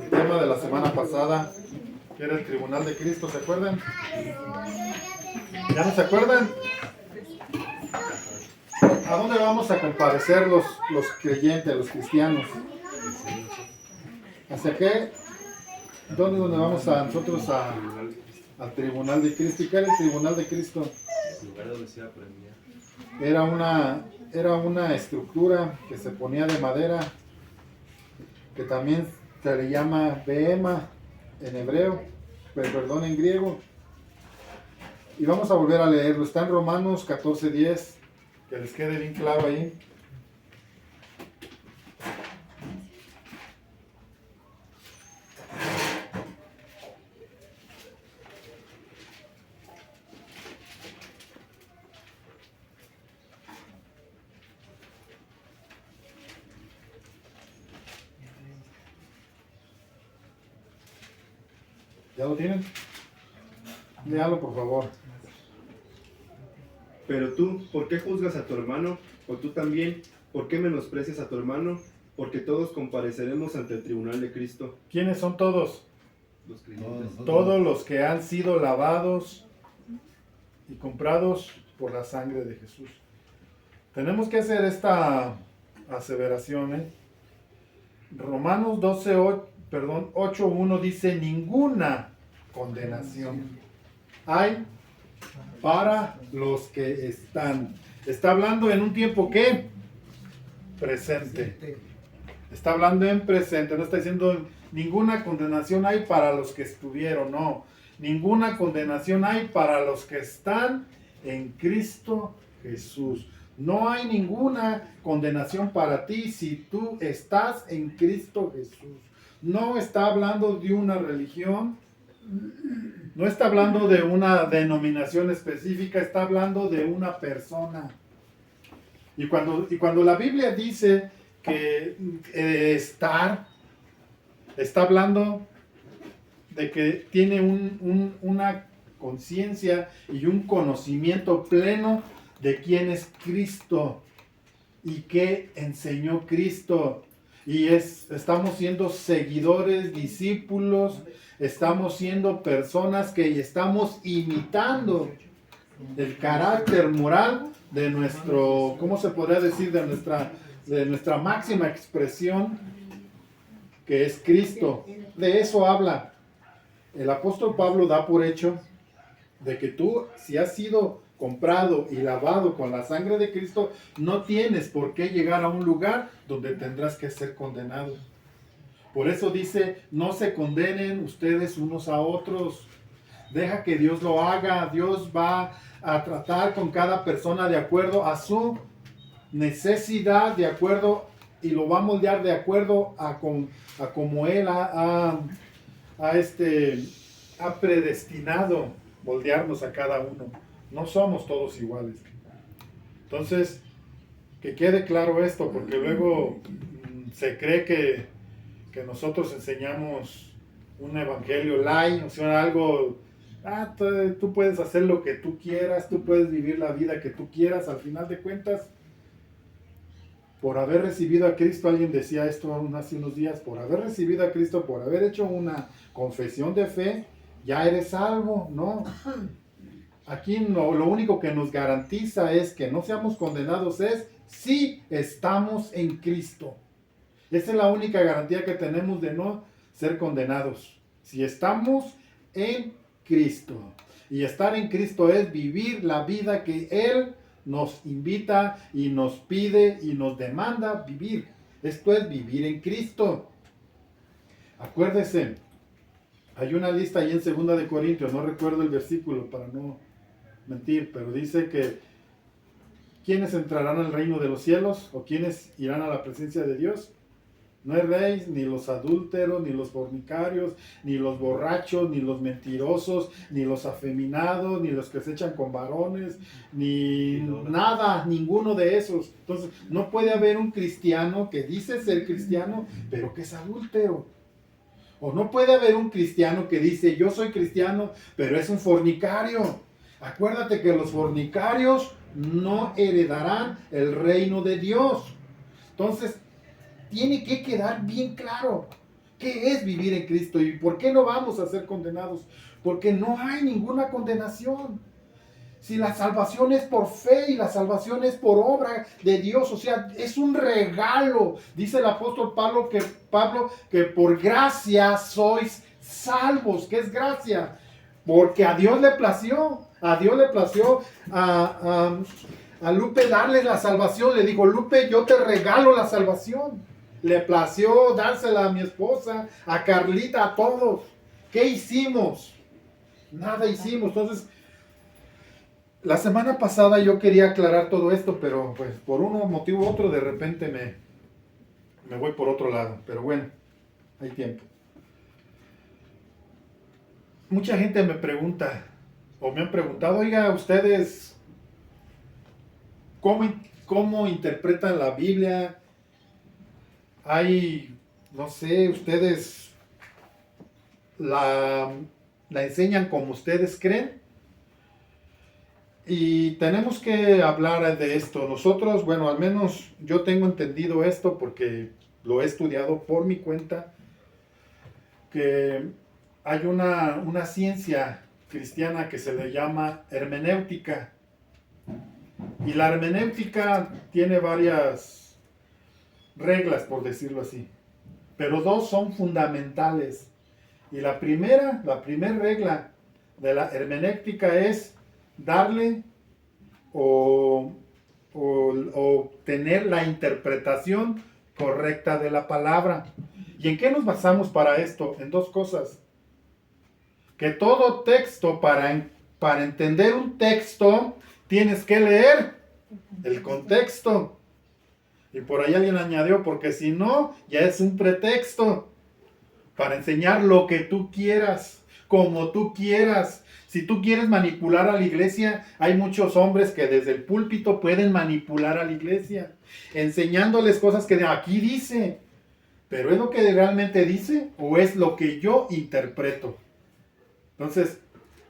el tema de la semana pasada, que era el Tribunal de Cristo, ¿se acuerdan? ¿Ya no se acuerdan? ¿A dónde vamos a comparecer los creyentes, los cristianos? ¿Hacia qué? ¿Dónde vamos nosotros al Tribunal de Cristo? ¿Y qué era el Tribunal de Cristo? Era una estructura que se ponía de madera, que también se le llama bema en hebreo, pero perdón, en griego. Y vamos a volver a leerlo. Está en Romanos 14:10, que les quede bien claro ahí. ¿Ya lo tienen? Léalo, por favor. Pero tú, ¿por qué juzgas a tu hermano? O tú también, ¿por qué menosprecias a tu hermano? Porque todos compareceremos ante el tribunal de Cristo. ¿Quiénes son todos? Los creyentes. Todos los que han sido lavados y comprados por la sangre de Jesús. Tenemos que hacer esta aseveración, ¿eh? Romanos 8:1 dice: ninguna condenación hay para los que están. Está hablando en un tiempo ¿qué? Presente. Está hablando en presente, no está diciendo ninguna condenación hay para los que estuvieron, no. Ninguna condenación hay para los que están en Cristo Jesús. No hay ninguna condenación para ti si tú estás en Cristo Jesús. No está hablando de una religión, no está hablando de una denominación específica, está hablando de una persona. Y cuando la Biblia dice que está hablando de que tiene una conciencia y un conocimiento pleno de quién es Cristo y qué enseñó Cristo. Y estamos siendo seguidores, discípulos, estamos siendo personas que estamos imitando el carácter moral de nuestro, ¿cómo se podría decir? De nuestra máxima expresión, que es Cristo. De eso habla. El apóstol Pablo da por hecho de que tú, si has sido comprado y lavado con la sangre de Cristo, no tienes por qué llegar a un lugar donde tendrás que ser condenado. Por eso dice: no se condenen ustedes unos a otros. Deja que Dios lo haga. Dios va a tratar con cada persona de acuerdo a su necesidad, de acuerdo, y lo va a moldear de acuerdo a como Él ha predestinado moldearnos a cada uno. No somos todos iguales. Entonces, que quede claro esto, porque luego se cree que nosotros enseñamos un evangelio light, o sea, algo, tú puedes hacer lo que tú quieras, tú puedes vivir la vida que tú quieras. Al final de cuentas, por haber recibido a Cristo, alguien decía esto hace unos días, por haber recibido a Cristo, por haber hecho una confesión de fe, ya eres salvo. No. Aquí no, lo único que nos garantiza es que no seamos condenados es si estamos en Cristo. Esa es la única garantía que tenemos de no ser condenados. Si estamos en Cristo. Y estar en Cristo es vivir la vida que Él nos invita y nos pide y nos demanda vivir. Esto es vivir en Cristo. Acuérdese, hay una lista ahí en 2 de Corintios, no recuerdo el versículo para no mentir, pero dice que ¿quiénes entrarán al reino de los cielos? ¿O quiénes irán a la presencia de Dios? No hay rey, ni los adúlteros, ni los fornicarios, ni los borrachos, ni los mentirosos, ni los afeminados, ni los que se echan con varones, ni nada, ninguno de esos. Entonces, no puede haber un cristiano que dice ser cristiano, pero que es adúltero. O no puede haber un cristiano que dice yo soy cristiano, pero es un fornicario. Acuérdate que los fornicarios no heredarán el reino de Dios. Entonces, tiene que quedar bien claro ¿Qué es vivir en Cristo? ¿Y por qué no vamos a ser condenados? Porque no hay ninguna condenación. Si la salvación es por fe y la salvación es por obra de Dios, o sea, es un regalo. Dice el apóstol Pablo que por gracia sois salvos. ¿Qué es gracia? Porque a Dios le plació a Lupe darle la salvación. Le digo, Lupe, yo te regalo la salvación. Le plació dársela a mi esposa, a Carlita, a todos. ¿Qué hicimos? Nada hicimos. Entonces, la semana pasada yo quería aclarar todo esto, pero pues por un motivo u otro de repente me voy por otro lado. Pero bueno, hay tiempo. Mucha gente me pregunta, o me han preguntado, oiga, ustedes, ¿cómo interpretan la Biblia? Hay, no sé, ustedes la enseñan como ustedes creen. Y tenemos que hablar de esto. Nosotros, bueno, al menos yo tengo entendido esto porque lo he estudiado por mi cuenta, que hay una ciencia cristiana que se le llama hermenéutica. Y la hermenéutica tiene varias reglas, por decirlo así. Pero dos son fundamentales. Y la primera regla de la hermenéutica es darle o tener la interpretación correcta de la palabra. ¿Y en qué nos basamos para esto? En dos cosas. Que todo texto, para entender un texto, tienes que leer el contexto. Y por ahí alguien añadió, porque si no, ya es un pretexto para enseñar lo que tú quieras, como tú quieras. Si tú quieres manipular a la iglesia, hay muchos hombres que desde el púlpito pueden manipular a la iglesia, enseñándoles cosas que aquí dice. ¿Pero es lo que realmente dice o es lo que yo interpreto? Entonces,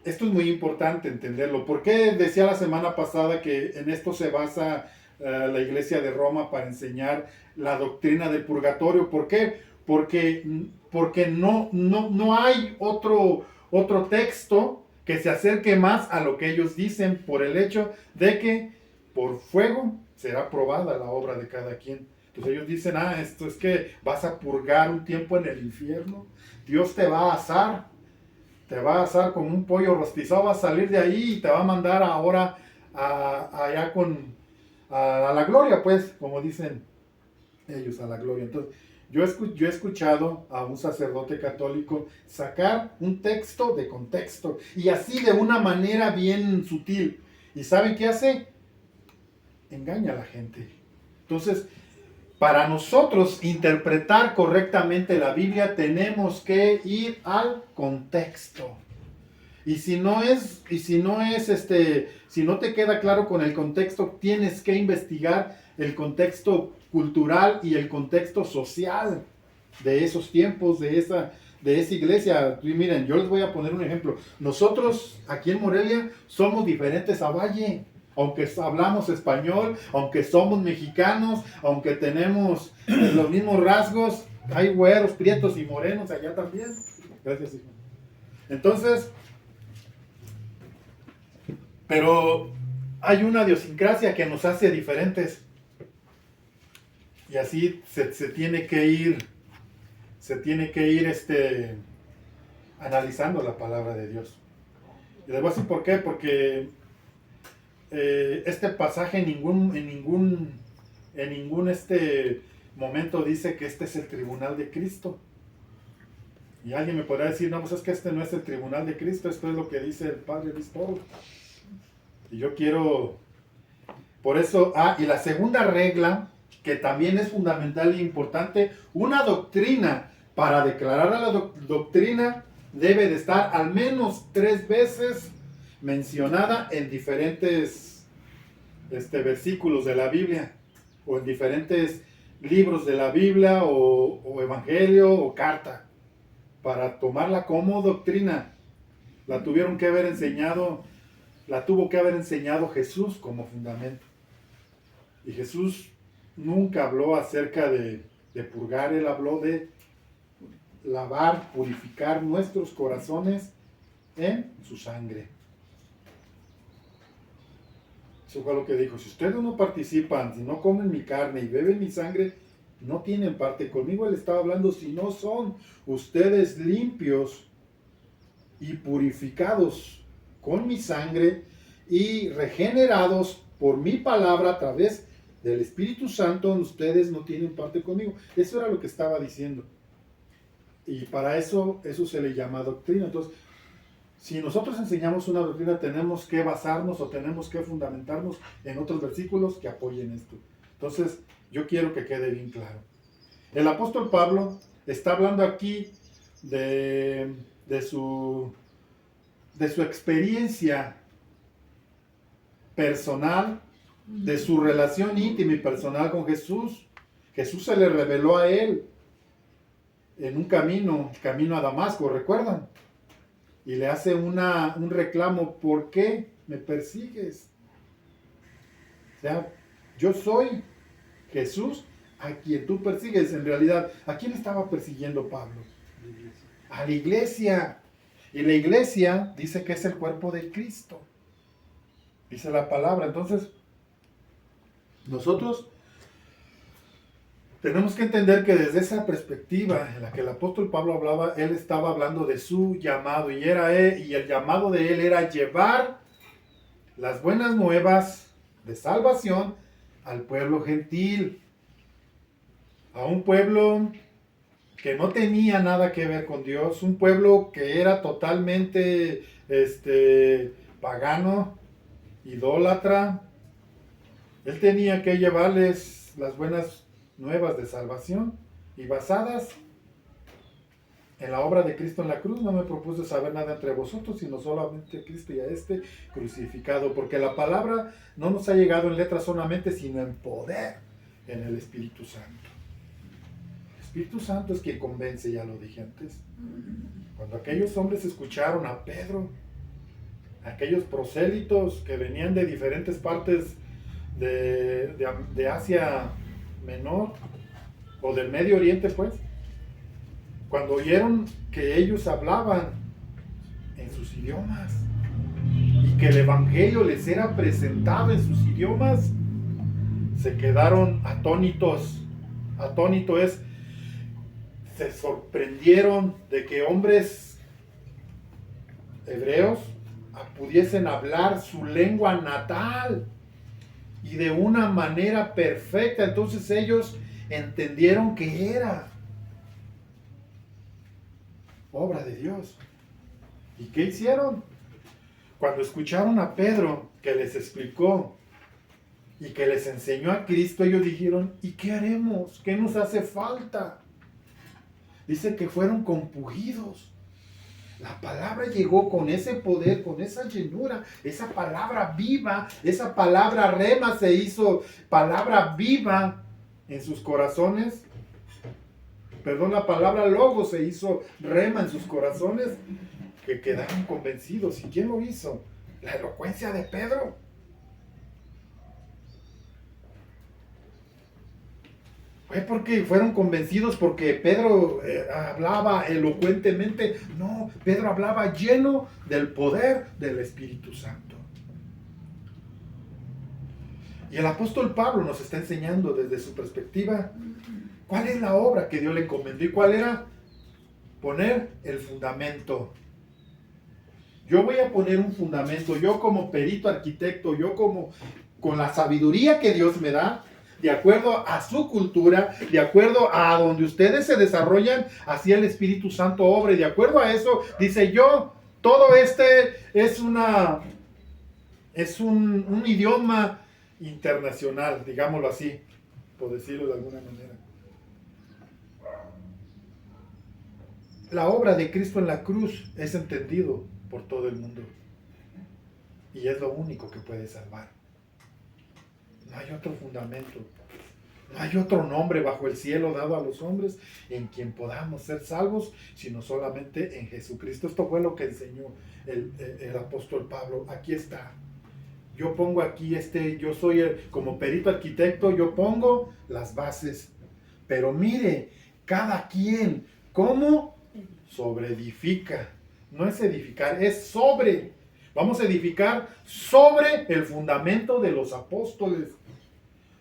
esto es muy importante entenderlo. ¿Por qué decía la semana pasada que en esto se basa la iglesia de Roma para enseñar la doctrina del purgatorio? ¿Por qué? Porque no hay otro texto que se acerque más a lo que ellos dicen, por el hecho de que por fuego será probada la obra de cada quien. Entonces ellos dicen, esto es que vas a purgar un tiempo en el infierno, Dios te va a asar como un pollo rostizado, vas a salir de ahí y te va a mandar ahora allá a la gloria, pues, como dicen ellos, a la gloria. Entonces, yo he escuchado a un sacerdote católico sacar un texto de contexto y así de una manera bien sutil. ¿Y saben qué hace? Engaña a la gente. Entonces, para nosotros interpretar correctamente la Biblia tenemos que ir al contexto. Si no te queda claro con el contexto, tienes que investigar el contexto cultural y el contexto social de esos tiempos, de esa iglesia. Y miren, yo les voy a poner un ejemplo. Nosotros aquí en Morelia somos diferentes a Valle. Aunque hablamos español, aunque somos mexicanos, aunque tenemos los mismos rasgos, hay güeros, prietos y morenos allá también. Gracias, hijo. Entonces, pero hay una idiosincrasia que nos hace diferentes. Y así se tiene que ir analizando la palabra de Dios. Y les voy a decir por qué, porque este pasaje en ningún momento dice que este es el tribunal de Cristo. Y alguien me podrá decir, no, pues es que este no es el tribunal de Cristo, esto es lo que dice el Padre Obispo. Y yo quiero, por eso, y la segunda regla, que también es fundamental e importante, una doctrina, para declarar a la doctrina, debe de estar al menos 3 veces mencionada en diferentes versículos de la Biblia, o en diferentes libros de la Biblia, o evangelio, o carta, para tomarla como doctrina. La tuvo que haber enseñado Jesús como fundamento. Y Jesús nunca habló acerca de purgar, él habló de lavar, purificar nuestros corazones en su sangre. Eso fue lo que dijo: si ustedes no participan, si no comen mi carne y beben mi sangre, no tienen parte conmigo. Él estaba hablando si no son ustedes limpios y purificados con mi sangre y regenerados por mi palabra a través del Espíritu Santo, ustedes no tienen parte conmigo. Eso era lo que estaba diciendo. Y para eso se le llama doctrina. Entonces, si nosotros enseñamos una doctrina, tenemos que basarnos o tenemos que fundamentarnos en otros versículos que apoyen esto. Entonces, yo quiero que quede bien claro. El apóstol Pablo está hablando aquí de su experiencia personal, de su relación íntima y personal con Jesús. Jesús se le reveló a él en un camino a Damasco, ¿recuerdan? Y le hace un reclamo: ¿por qué me persigues? O sea, yo soy Jesús a quien tú persigues. En realidad, ¿a quién estaba persiguiendo Pablo? A la iglesia. Y la iglesia dice que es el cuerpo de Cristo. Dice la palabra. Entonces, nosotros tenemos que entender que desde esa perspectiva en la que el apóstol Pablo hablaba, él estaba hablando de su llamado, y el llamado de él era llevar las buenas nuevas de salvación al pueblo gentil, a un pueblo que no tenía nada que ver con Dios, un pueblo que era totalmente pagano, idólatra. Él tenía que llevarles las buenas nuevas de salvación, y basadas en la obra de Cristo en la cruz. No me propuse saber nada entre vosotros, sino solamente a Cristo y a este crucificado, porque la palabra no nos ha llegado en letra solamente, sino en poder, en el Espíritu Santo. El Espíritu Santo es quien convence, ya lo dije antes. Cuando aquellos hombres escucharon a Pedro, aquellos prosélitos que venían de diferentes partes de Asia Menor, o del Medio Oriente, pues, cuando oyeron que ellos hablaban en sus idiomas y que el evangelio les era presentado en sus idiomas, se quedaron atónitos. Atónito es, se sorprendieron de que hombres hebreos pudiesen hablar su lengua natal y de una manera perfecta. Entonces ellos entendieron que era obra de Dios. ¿Y qué hicieron? Cuando escucharon a Pedro, que les explicó y que les enseñó a Cristo, ellos dijeron: ¿y qué haremos? ¿Qué nos hace falta? Dice que fueron compungidos. La palabra llegó con ese poder, con esa llenura, esa palabra viva, esa palabra rema se hizo palabra viva en sus corazones. Perdón, la palabra logos se hizo rema en sus corazones, que quedaron convencidos. ¿Y quién lo hizo? La elocuencia de Pedro. Fue porque fueron convencidos porque Pedro hablaba elocuentemente. No, Pedro hablaba lleno del poder del Espíritu Santo. Y el apóstol Pablo nos está enseñando desde su perspectiva cuál es la obra que Dios le encomendó y cuál era: poner el fundamento. Yo voy a poner un fundamento, yo como perito arquitecto, yo con la sabiduría que Dios me da, de acuerdo a su cultura, de acuerdo a donde ustedes se desarrollan, así el Espíritu Santo obra, y de acuerdo a eso, dice yo, todo es un idioma internacional, digámoslo así, por decirlo de alguna manera. La obra de Cristo en la cruz es entendido por todo el mundo, y es lo único que puede salvar. No hay otro fundamento, no hay otro nombre bajo el cielo dado a los hombres en quien podamos ser salvos, sino solamente en Jesucristo. Esto fue lo que enseñó el apóstol Pablo. Aquí está. Yo pongo aquí yo soy como perito arquitecto, yo pongo las bases. Pero mire, cada quien ¿Cómo? Sobre edifica. No es edificar, es sobre. Vamos a edificar sobre el fundamento de los apóstoles.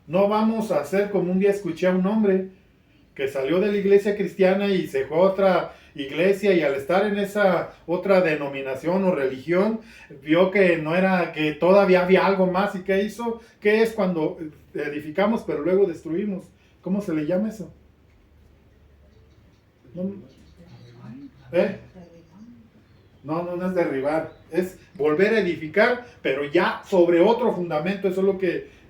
No vamos a hacer como un día escuché a un hombre que salió de la iglesia cristiana y se fue a otra iglesia, y al estar en esa otra denominación o religión, vio que no era, que todavía había algo más. ¿Y qué hizo? ¿Qué es cuando edificamos pero luego destruimos? ¿Cómo se le llama eso? ¿No? No es derribar, es volver a edificar, pero ya sobre otro fundamento. Eso es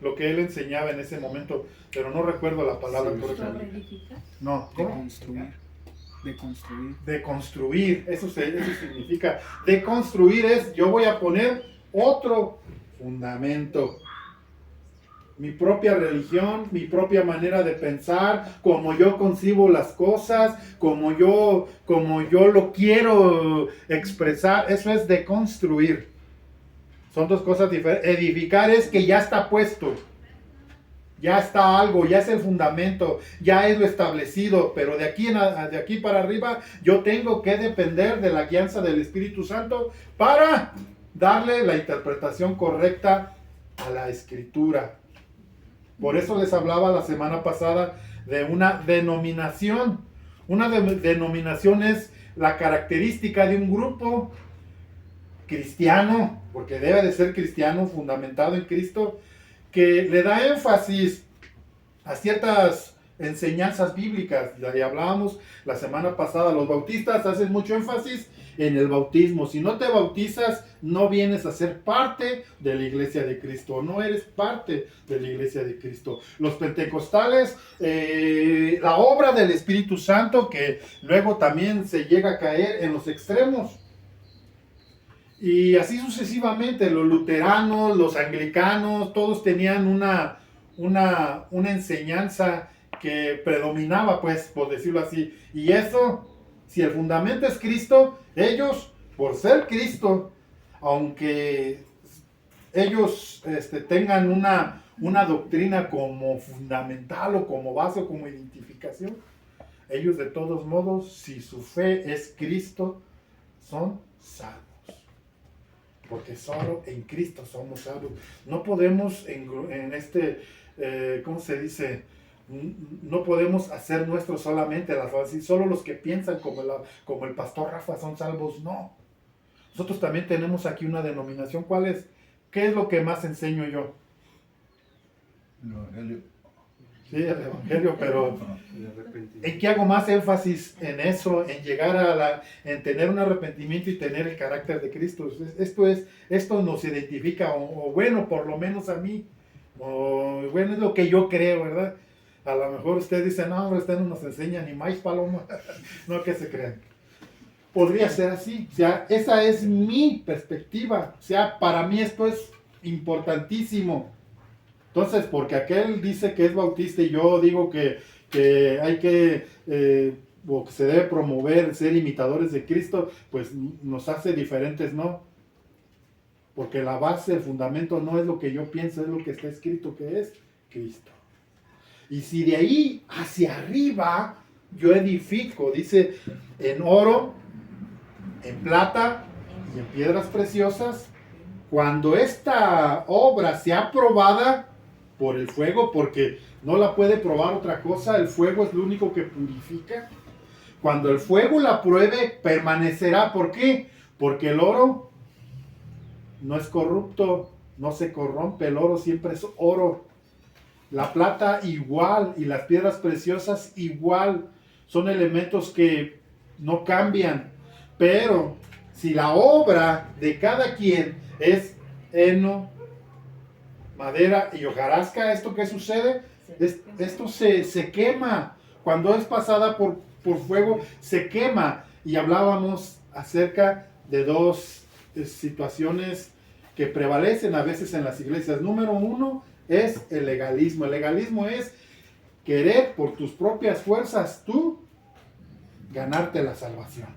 lo que él enseñaba en ese momento, pero no recuerdo la palabra correcta. ¿Sobre edificar? No, Deconstruir. Deconstruir, eso significa. Deconstruir es, yo voy a poner otro fundamento. Mi propia religión, mi propia manera de pensar, como yo concibo las cosas, como yo lo quiero expresar. Eso es deconstruir. Son dos cosas diferentes. Edificar es que ya está puesto. Ya está algo, ya es el fundamento, ya es lo establecido, pero de aquí para arriba yo tengo que depender de la guianza del Espíritu Santo para darle la interpretación correcta a la Escritura. Por eso les hablaba la semana pasada de una denominación. Una denominación es la característica de un grupo cristiano, porque debe de ser cristiano, fundamentado en Cristo, que le da énfasis a ciertas enseñanzas bíblicas. Ya hablábamos la semana pasada, los bautistas hacen mucho énfasis en el bautismo. Si no te bautizas, no vienes a ser parte de la iglesia de Cristo, no eres parte de la iglesia de Cristo. Los pentecostales, la obra del Espíritu Santo, que luego también se llega a caer en los extremos. Y así sucesivamente, los luteranos, los anglicanos, todos tenían una enseñanza que predominaba, pues, por decirlo así. Y eso, si el fundamento es Cristo, ellos, por ser Cristo, aunque ellos tengan una doctrina como fundamental o como base o como identificación, ellos de todos modos, si su fe es Cristo, son salvos. Porque solo en Cristo somos salvos. No podemos ¿cómo se dice? No podemos hacer nuestro solamente la fe. Solo los que piensan como el pastor Rafa son salvos. No. Nosotros también tenemos aquí una denominación. ¿Cuál es? ¿Qué es lo que más enseño yo? El Evangelio. Sí, el Evangelio, pero ¿en qué hago más énfasis en eso? En llegar en tener un arrepentimiento y tener el carácter de Cristo. Esto nos identifica, o bueno, por lo menos a mí, o bueno, es lo que yo creo, ¿verdad? A lo mejor usted dice, no, usted no nos enseña ni más paloma. No, que se crean. Podría ser así, o sea, esa es mi perspectiva, o sea, para mí esto es importantísimo. Entonces, porque aquel dice que es bautista y yo digo que hay o que se debe promover ser imitadores de Cristo, pues nos hace diferentes, ¿no? Porque la base, el fundamento no es lo que yo pienso, es lo que está escrito que es Cristo. Y si de ahí hacia arriba yo edifico, dice, en oro, en plata y en piedras preciosas, cuando esta obra sea aprobada por el fuego, porque no la puede probar otra cosa, el fuego es lo único que purifica. Cuando el fuego la pruebe, permanecerá. ¿Por qué? Porque el oro no es corrupto, no se corrompe, el oro siempre es oro. La plata igual, y las piedras preciosas igual, son elementos que no cambian. Pero si la obra de cada quien es heno, madera y hojarasca, ¿esto qué sucede? Esto se quema. Cuando es pasada por fuego, se quema. Y hablábamos acerca de dos situaciones que prevalecen a veces en las iglesias. Número uno es el legalismo. El legalismo es querer por tus propias fuerzas tú ganarte la salvación.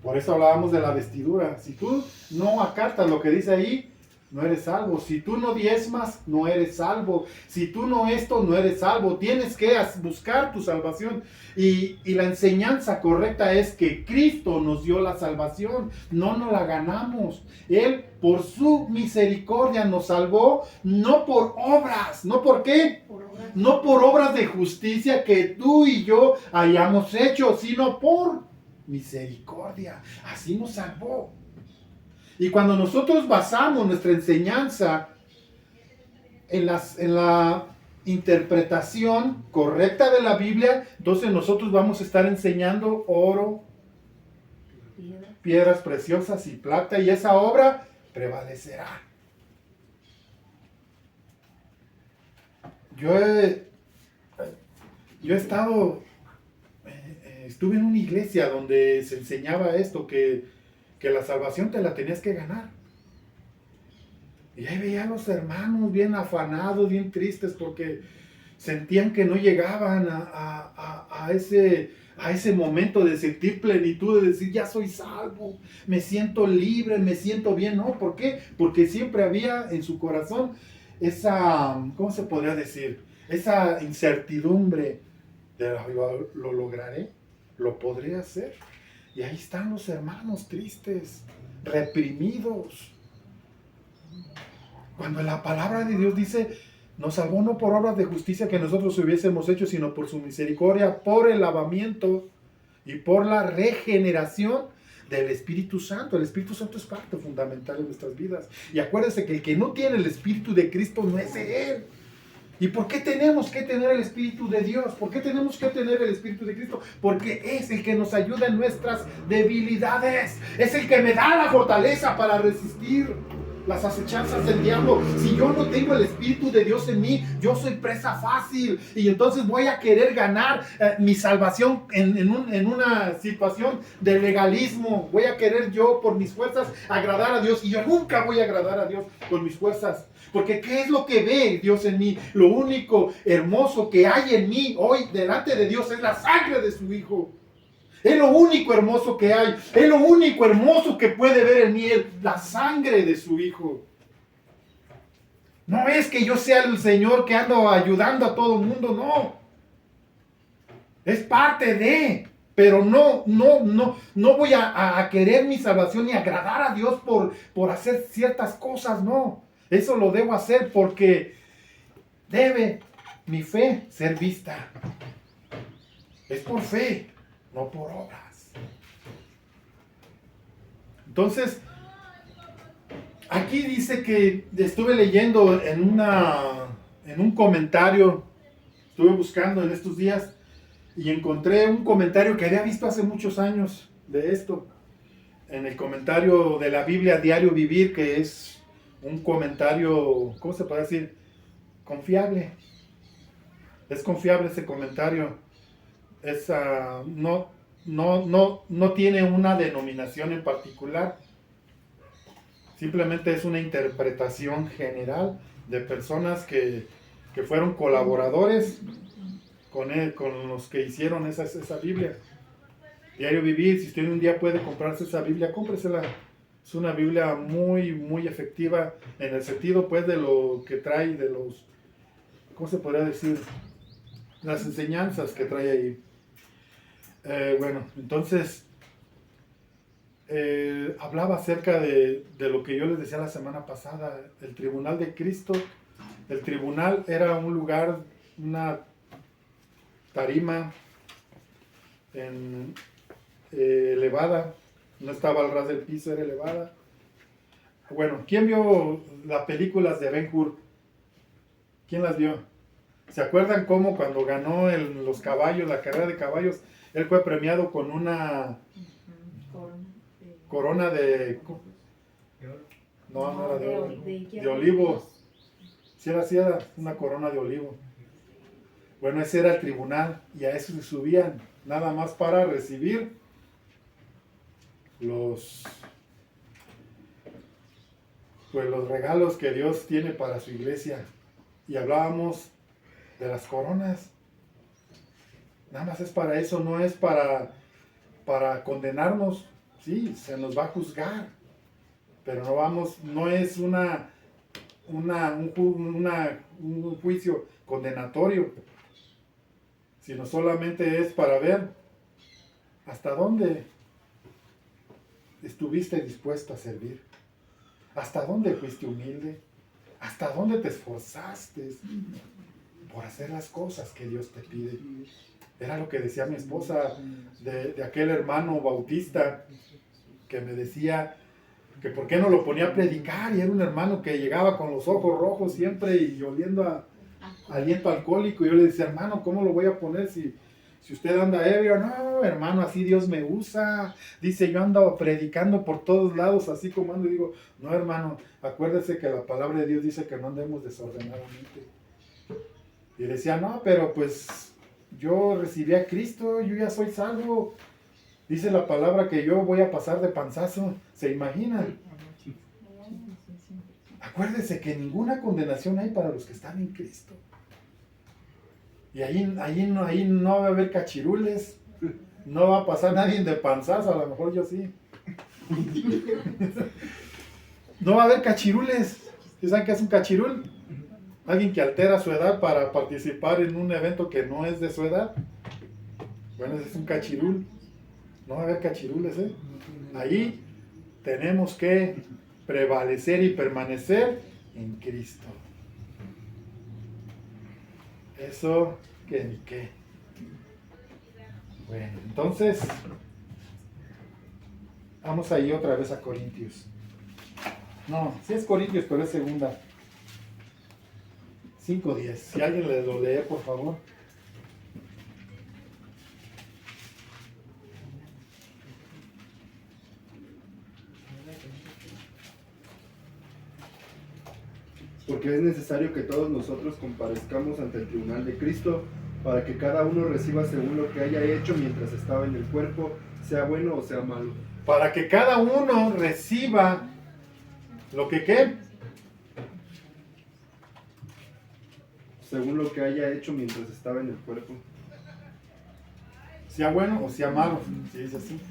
Por eso hablábamos de la vestidura. Si tú no acatas lo que dice ahí, no eres salvo. Si tú no diezmas, no eres salvo. Si tú no esto, no eres salvo. Tienes que buscar tu salvación. Y la enseñanza correcta es que Cristo nos dio la salvación. No nos la ganamos. Él, por su misericordia, nos salvó, no por obras. ¿No por qué? No por obras de justicia que tú y yo hayamos hecho, sino por misericordia. Así nos salvó. Y cuando nosotros basamos nuestra enseñanza en la interpretación correcta de la Biblia, entonces nosotros vamos a estar enseñando oro, piedras preciosas y plata, y esa obra prevalecerá. Yo he estado, estuve en una iglesia donde se enseñaba esto, que la salvación te la tenías que ganar. Y ahí veía a los hermanos bien afanados, bien tristes, porque sentían que no llegaban a ese momento de sentir plenitud, de decir, ya soy salvo, me siento libre, me siento bien. ¿No? ¿Por qué? Porque siempre había en su corazón esa, ¿cómo se podría decir? Esa incertidumbre de lo lograré, lo podré hacer. Y ahí están los hermanos tristes, reprimidos. Cuando la palabra de Dios dice, nos salvó no por obras de justicia que nosotros hubiésemos hecho, sino por su misericordia, por el lavamiento y por la regeneración del Espíritu Santo. El Espíritu Santo es parte fundamental de nuestras vidas. Y acuérdense que el que no tiene el Espíritu de Cristo no es de Él. ¿Y por qué tenemos que tener el Espíritu de Dios? ¿Por qué tenemos que tener el Espíritu de Cristo? Porque es el que nos ayuda en nuestras debilidades. Es el que me da la fortaleza para resistir las acechanzas del diablo. Si yo no tengo el Espíritu de Dios en mí, yo soy presa fácil. Y entonces voy a querer ganar mi salvación en una situación de legalismo. Voy a querer yo por mis fuerzas agradar a Dios. Y yo nunca voy a agradar a Dios con mis fuerzas. Porque ¿qué es lo que ve Dios en mí? Lo único hermoso que hay en mí hoy delante de Dios es la sangre de su Hijo. Es lo único hermoso que hay. Es lo único hermoso que puede ver en mí, es la sangre de su Hijo. No es que yo sea el Señor que ando ayudando a todo el mundo, no. Es parte de, pero no voy a querer mi salvación ni agradar a Dios por hacer ciertas cosas, no. Eso lo debo hacer porque debe mi fe ser vista. Es por fe, no por obras. Entonces, aquí dice que estuve leyendo en un comentario, estuve buscando en estos días y encontré un comentario que había visto hace muchos años de esto. En el comentario de la Biblia Diario Vivir, que es un comentario, ¿cómo se puede decir? Confiable. Es confiable ese comentario. No tiene una denominación en particular. Simplemente es una interpretación general de personas que fueron colaboradores con los que hicieron esa Biblia. Diario Vivir, si usted un día puede comprarse esa Biblia, cómpresela. Es una Biblia muy, muy efectiva en el sentido, pues, de lo que trae, de los, ¿cómo se podría decir? Las enseñanzas que trae ahí. Bueno, entonces, hablaba acerca de lo que yo les decía la semana pasada, el tribunal de Cristo. El tribunal era un lugar, una tarima elevada. No estaba al ras del piso, era elevada. Bueno, ¿quién vio las películas de Ben-Hur? ¿Quién las vio? ¿Se acuerdan cómo cuando ganó los caballos, la carrera de caballos, él fue premiado con una corona de... No era de oro, de olivo. Sí era una corona de olivo. Bueno, ese era el tribunal y a eso se subían, nada más para recibir los regalos que Dios tiene para su iglesia. Y hablábamos de las coronas. Nada más es para eso, no es para condenarnos. Sí, se nos va a juzgar, pero no es una un juicio condenatorio, sino solamente es para ver hasta dónde estuviste dispuesto a servir, hasta dónde fuiste humilde, hasta dónde te esforzaste por hacer las cosas que Dios te pide. Era lo que decía mi esposa de aquel hermano bautista que me decía que por qué no lo ponía a predicar, y era un hermano que llegaba con los ojos rojos siempre y oliendo a aliento alcohólico, y yo le decía, hermano, ¿cómo lo voy a poner si usted anda ebrio? No, hermano, así Dios me usa. Dice, yo ando predicando por todos lados, así como ando. Y digo, no, hermano, acuérdese que la palabra de Dios dice que no andemos desordenadamente. Y decía, no, pero pues yo recibí a Cristo, yo ya soy salvo. Dice la palabra que yo voy a pasar de panzazo. ¿Se imaginan? Acuérdese que ninguna condenación hay para los que están en Cristo. Y ahí no va a haber cachirules. No va a pasar nadie de panzazo, a lo mejor yo sí. No va a haber cachirules. ¿Sí saben qué es un cachirul? Alguien que altera su edad para participar en un evento que no es de su edad. Bueno, ese es un cachirul. No va a haber cachirules, ¿eh? Ahí tenemos que prevalecer y permanecer en Cristo. Eso que ni qué. Bueno, entonces vamos ahí otra vez a Corintios. No, sí es Corintios, pero es segunda. 5:10. Si alguien le lo lee, por favor. Porque es necesario que todos nosotros comparezcamos ante el tribunal de Cristo, para que cada uno reciba según lo que haya hecho mientras estaba en el cuerpo, sea bueno o sea malo. Para que cada uno reciba lo que ¿qué? Según lo que haya hecho mientras estaba en el cuerpo. Sea bueno o sea malo, si dice así.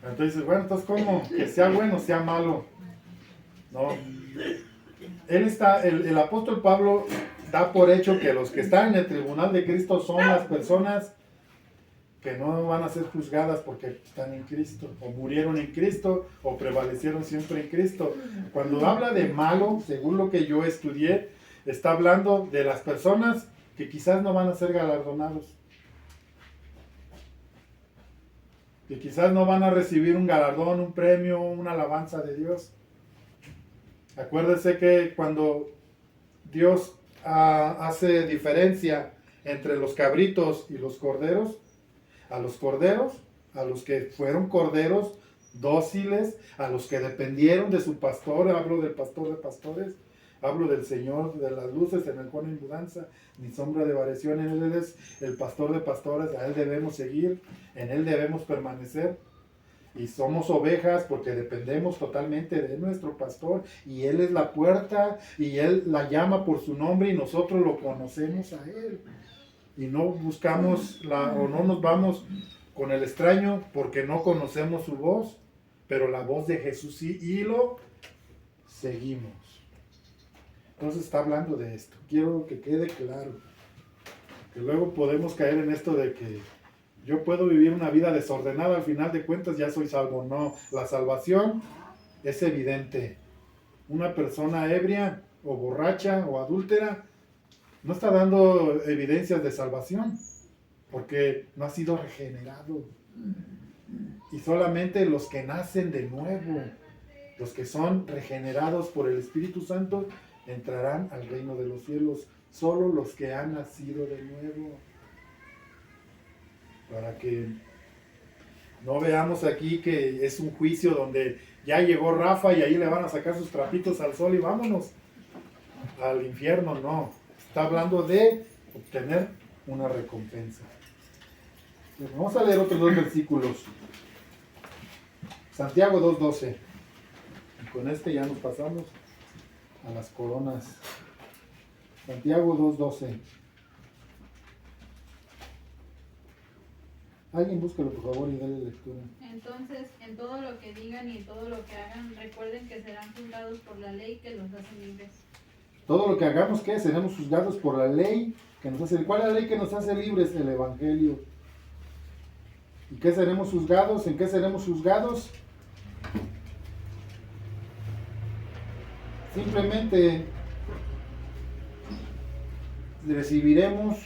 Entonces, bueno, entonces ¿cómo? Que sea bueno o sea malo. No. El apóstol Pablo da por hecho que los que están en el tribunal de Cristo son las personas que no van a ser juzgadas porque están en Cristo, o murieron en Cristo, o prevalecieron siempre en Cristo. Cuando habla de malo, según lo que yo estudié, está hablando de las personas que quizás no van a ser galardonados, que quizás no van a recibir un galardón, un premio, una alabanza de Dios. Acuérdese que cuando Dios hace diferencia entre los cabritos y los corderos, a los que fueron corderos dóciles, a los que dependieron de su pastor, hablo del pastor de pastores, hablo del Señor de las luces, en el cual no hay mudanza ni sombra de variación. Él es el pastor de pastores, a Él debemos seguir, en Él debemos permanecer. Y somos ovejas porque dependemos totalmente de nuestro pastor, y Él es la puerta, y Él la llama por su nombre, y nosotros lo conocemos a Él. Y no buscamos o no nos vamos con el extraño porque no conocemos su voz, pero la voz de Jesús sí, y lo seguimos. Entonces está hablando de esto. Quiero que quede claro, que luego podemos caer en esto de que yo puedo vivir una vida desordenada, al final de cuentas ya soy salvo. No, la salvación es evidente. Una persona ebria o borracha o adúltera no está dando evidencias de salvación, porque no ha sido regenerado. Y solamente los que nacen de nuevo, los que son regenerados por el Espíritu Santo, entrarán al reino de los cielos. Solo los que han nacido de nuevo. Para que no veamos aquí que es un juicio donde ya llegó Rafa y ahí le van a sacar sus trapitos al sol y vámonos al infierno. No, está hablando de obtener una recompensa. Vamos a leer otros dos versículos. Santiago 2:12. Y con este ya nos pasamos a las coronas. Santiago 2:12. Alguien búscalo por favor y dale lectura. Entonces, en todo lo que digan y en todo lo que hagan, recuerden que serán juzgados por la ley que los hace libres. Todo lo que hagamos, ¿qué? Seremos juzgados por la ley que nos hace. ¿Cuál es la ley que nos hace libres? El Evangelio. ¿Y qué seremos juzgados? ¿En qué seremos juzgados? Simplemente recibiremos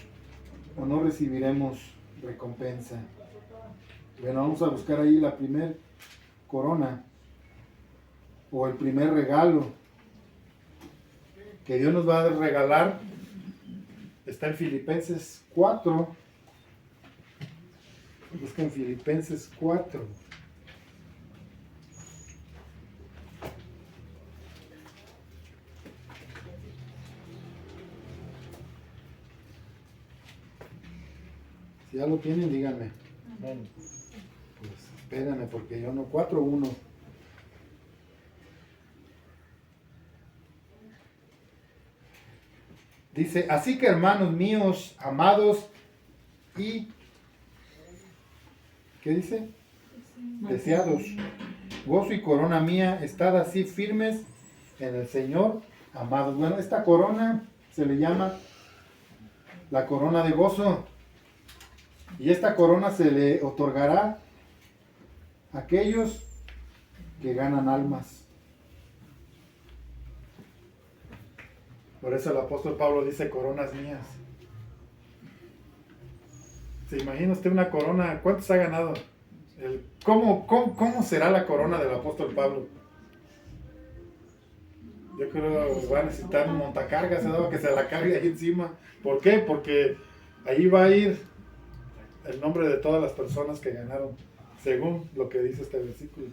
o no recibiremos recompensa. Bueno, vamos a buscar ahí la primer corona o el primer regalo que Dios nos va a regalar. Está en Filipenses 4. Busca en Filipenses 4. Si ya lo tienen, díganme. Amén. Pues espérenme porque yo no. 4:1. Dice, así que hermanos míos, amados y, ¿qué dice? Deseados, gozo y corona mía, estad así firmes en el Señor, amados. Bueno, esta corona se le llama la corona de gozo. Y esta corona se le otorgará a aquellos que ganan almas. Por eso el apóstol Pablo dice coronas mías. ¿Se imagina usted una corona? ¿Cuántos ha ganado? ¿Cómo será la corona del apóstol Pablo? Yo creo que va a necesitar un montacargas, ¿no? Que se la cargue ahí encima. ¿Por qué? Porque ahí va a ir el nombre de todas las personas que ganaron, según lo que dice este versículo.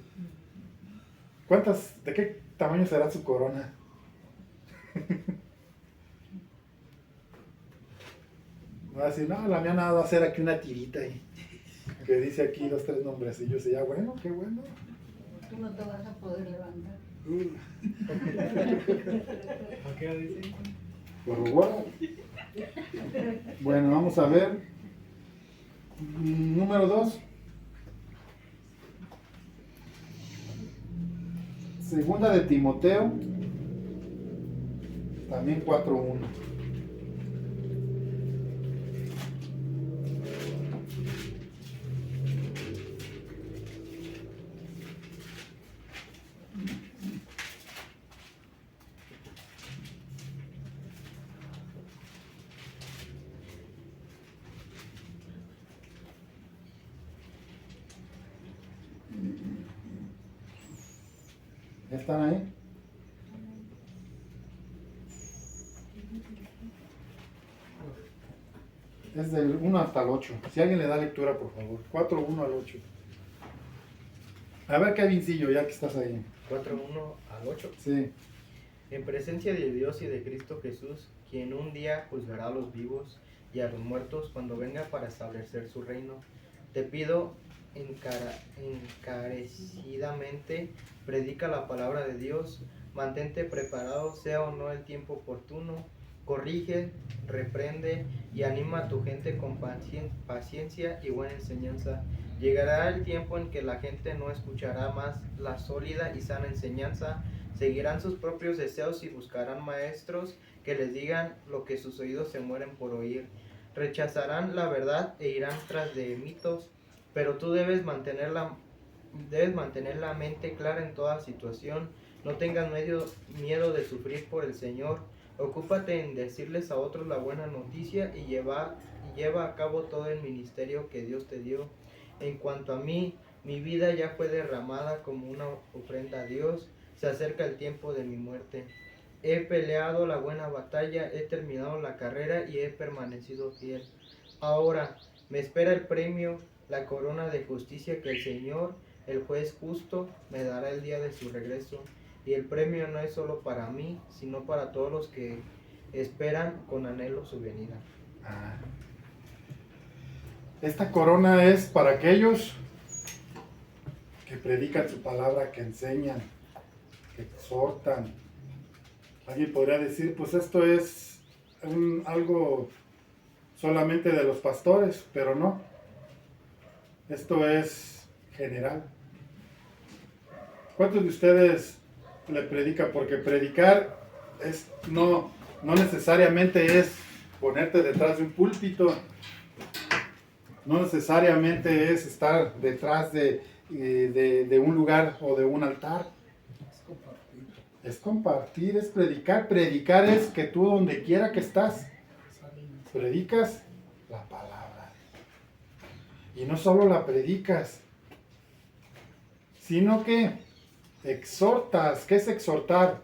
¿De qué tamaño será su corona? Va a decir, no, la mía nada va a ser aquí una tirita ahí, que dice aquí 2, 3 nombrecillos, y ya, bueno, qué bueno. Tú no te vas a poder levantar. ¿A qué hora dice? Corrobora. Bueno, vamos a ver. Número 2. Segunda de Timoteo, también 4:1. ¿Ya están ahí? Es del 1 hasta el 8. Si alguien le da lectura, por favor. 4:1 al 8. A ver, Kevincillo, ya que estás ahí. 4:1 al 8. Sí. En presencia de Dios y de Cristo Jesús, quien un día juzgará a los vivos y a los muertos cuando venga para establecer su reino, te pido encarecidamente, predica la palabra de Dios, mantente preparado, sea o no el tiempo oportuno, corrige, reprende y anima a tu gente con paciencia y buena enseñanza. Llegará el tiempo en que la gente no escuchará más la sólida y sana enseñanza, seguirán sus propios deseos y buscarán maestros que les digan lo que sus oídos se mueren por oír. Rechazarán la verdad e irán tras de mitos, pero tú debes mantener la mente clara en toda situación. No tengas miedo de sufrir por el Señor. Ocúpate en decirles a otros la buena noticia y lleva a cabo todo el ministerio que Dios te dio. En cuanto a mí, mi vida ya fue derramada como una ofrenda a Dios. Se acerca el tiempo de mi muerte. He peleado la buena batalla, he terminado la carrera y he permanecido fiel. Ahora me espera el premio, la corona de justicia que el Señor, el juez justo, me dará el día de su regreso. Y el premio no es solo para mí, sino para todos los que esperan con anhelo su venida. Esta corona es para aquellos que predican su palabra, que enseñan, que exhortan. Alguien podría decir, pues esto es algo solamente de los pastores, pero no. Esto es general. ¿Cuántos de ustedes le predican? Porque predicar no necesariamente es ponerte detrás de un púlpito. No necesariamente es estar detrás de un lugar o de un altar. Es compartir, es predicar. Predicar es que tú donde quiera que estás, predicas la palabra. Y no solo la predicas, sino que exhortas. ¿Qué es exhortar?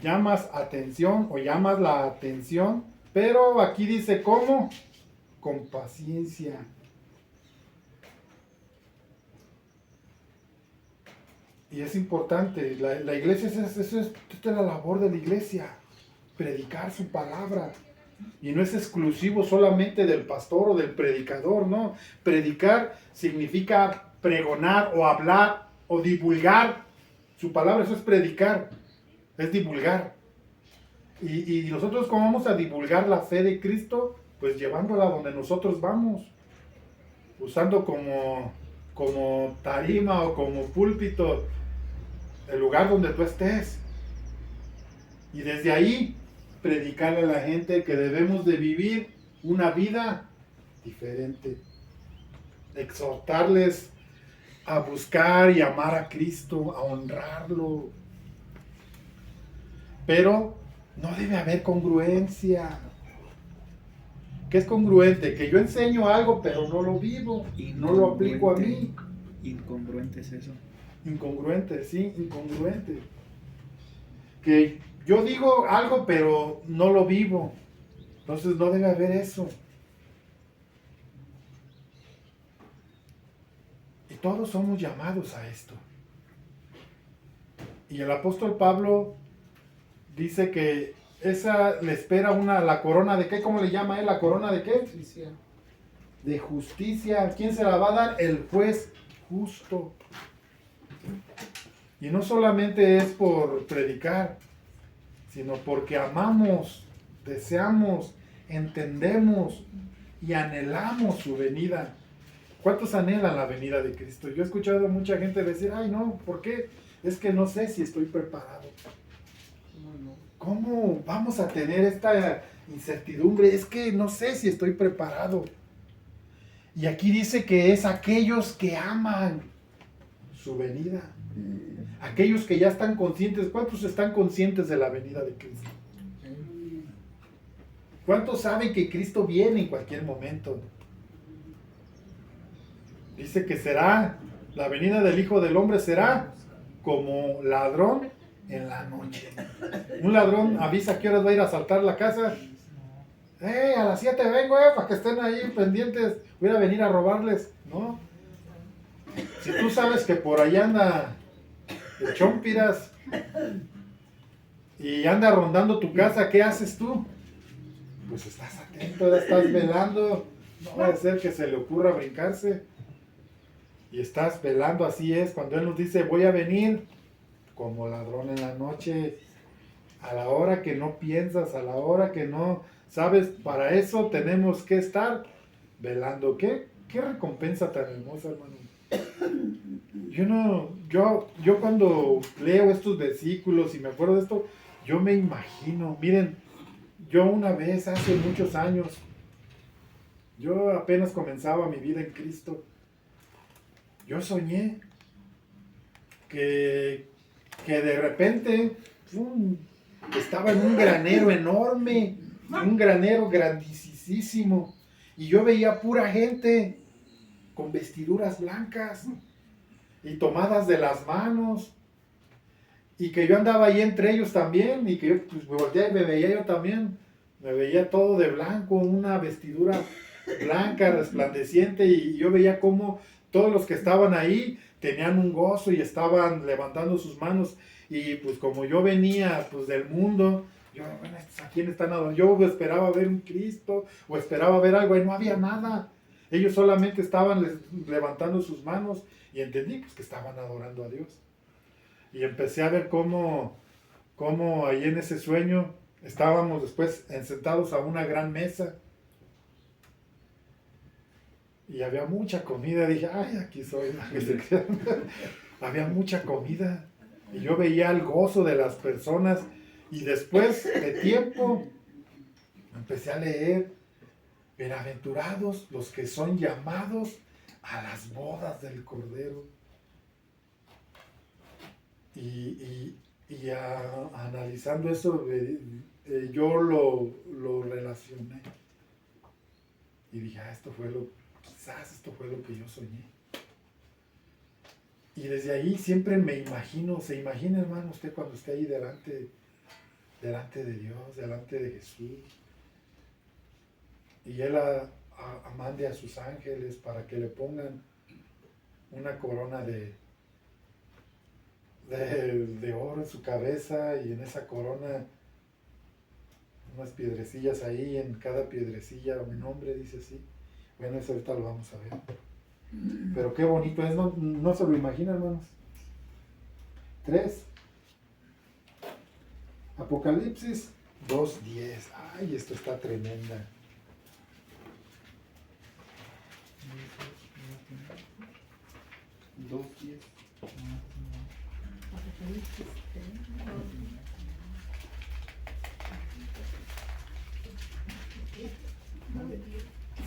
Llamas atención o llamas la atención, pero aquí dice ¿cómo? Con paciencia. Y es importante, la iglesia, esta es la labor de la iglesia, predicar su palabra. Y no es exclusivo solamente del pastor o del predicador, no. Predicar significa pregonar o hablar o divulgar su palabra, eso es predicar, es divulgar. Y nosotros, ¿cómo vamos a divulgar la fe de Cristo? Pues llevándola donde nosotros vamos, usando como tarima o como púlpito el lugar donde tú estés. Y desde ahí predicarle a la gente que debemos de vivir una vida diferente. Exhortarles a buscar y amar a Cristo, a honrarlo. Pero no debe haber congruencia. ¿Qué es congruente? Que yo enseño algo pero no lo vivo y no lo aplico a mí. Incongruente es eso. Incongruente, sí, incongruente. Que yo digo algo pero no lo vivo. Entonces no debe haber eso. Y todos somos llamados a esto. Y el apóstol Pablo dice que esa le espera la corona de ¿qué? ¿Cómo le llama él? ¿La corona de qué? Justicia. De justicia. ¿Quién se la va a dar? El juez justo. Y no solamente es por predicar, sino porque amamos, deseamos, entendemos y anhelamos su venida. ¿Cuántos anhelan la venida de Cristo? Yo he escuchado a mucha gente decir, ay no, ¿por qué? Es que no sé si estoy preparado. ¿Cómo vamos a tener esta incertidumbre? Es que no sé si estoy preparado. Y aquí dice que es aquellos que aman su venida. Aquellos que ya están conscientes. ¿Cuántos están conscientes de la venida de Cristo? ¿Cuántos saben que Cristo viene en cualquier momento? Dice que será, la venida del Hijo del Hombre será como ladrón en la noche. Un ladrón avisa a qué horas va a ir a asaltar la casa. A las 7 vengo, para que estén ahí pendientes. Voy a venir a robarles. No. Si tú sabes que por allá anda el chompiras y anda rondando tu casa, ¿qué haces tú? Pues estás atento, estás velando. No puede ser que se le ocurra brincarse. Y estás velando, así es. Cuando Él nos dice, voy a venir como ladrón en la noche, a la hora que no piensas, a la hora que no sabes, para eso tenemos que estar velando. ¿Qué recompensa tan hermosa, hermano? Yo cuando leo estos versículos y me acuerdo de esto, yo me imagino, miren, yo una vez hace muchos años, yo apenas comenzaba mi vida en Cristo, yo soñé que de repente estaba en un granero enorme, un granero grandísimo, y yo veía pura gente con vestiduras blancas y tomadas de las manos, y que yo andaba ahí entre ellos también, y que yo pues volteé y me veía yo también, me veía todo de blanco, una vestidura blanca, resplandeciente, y yo veía cómo todos los que estaban ahí tenían un gozo y estaban levantando sus manos, y pues como yo venía pues del mundo, yo, bueno, ¿a quién están adorando? Yo esperaba ver un Cristo, o esperaba ver algo, y no había nada. Ellos solamente estaban levantando sus manos, y entendí pues, que estaban adorando a Dios. Y empecé a ver cómo ahí en ese sueño estábamos después sentados a una gran mesa. y había mucha comida. Dije, ay, aquí soy. Había mucha comida. Y yo veía el gozo de las personas. Y después de tiempo, empecé a leer, bienaventurados los que son llamados a las bodas del Cordero. Y analizando eso, yo lo relacioné. Y dije, quizás esto fue lo que yo soñé. Y desde ahí siempre me imagino, se imagina, hermano, usted cuando esté ahí delante de Dios, delante de Jesús. Y Él mande a sus ángeles para que le pongan una corona de oro en su cabeza, y en esa corona unas piedrecillas ahí, en cada piedrecilla un nombre, dice así. Bueno, eso ahorita lo vamos a ver. Pero qué bonito es, no se lo imaginan, hermanos. 3. Apocalipsis 2:10. Ay, esto está tremenda.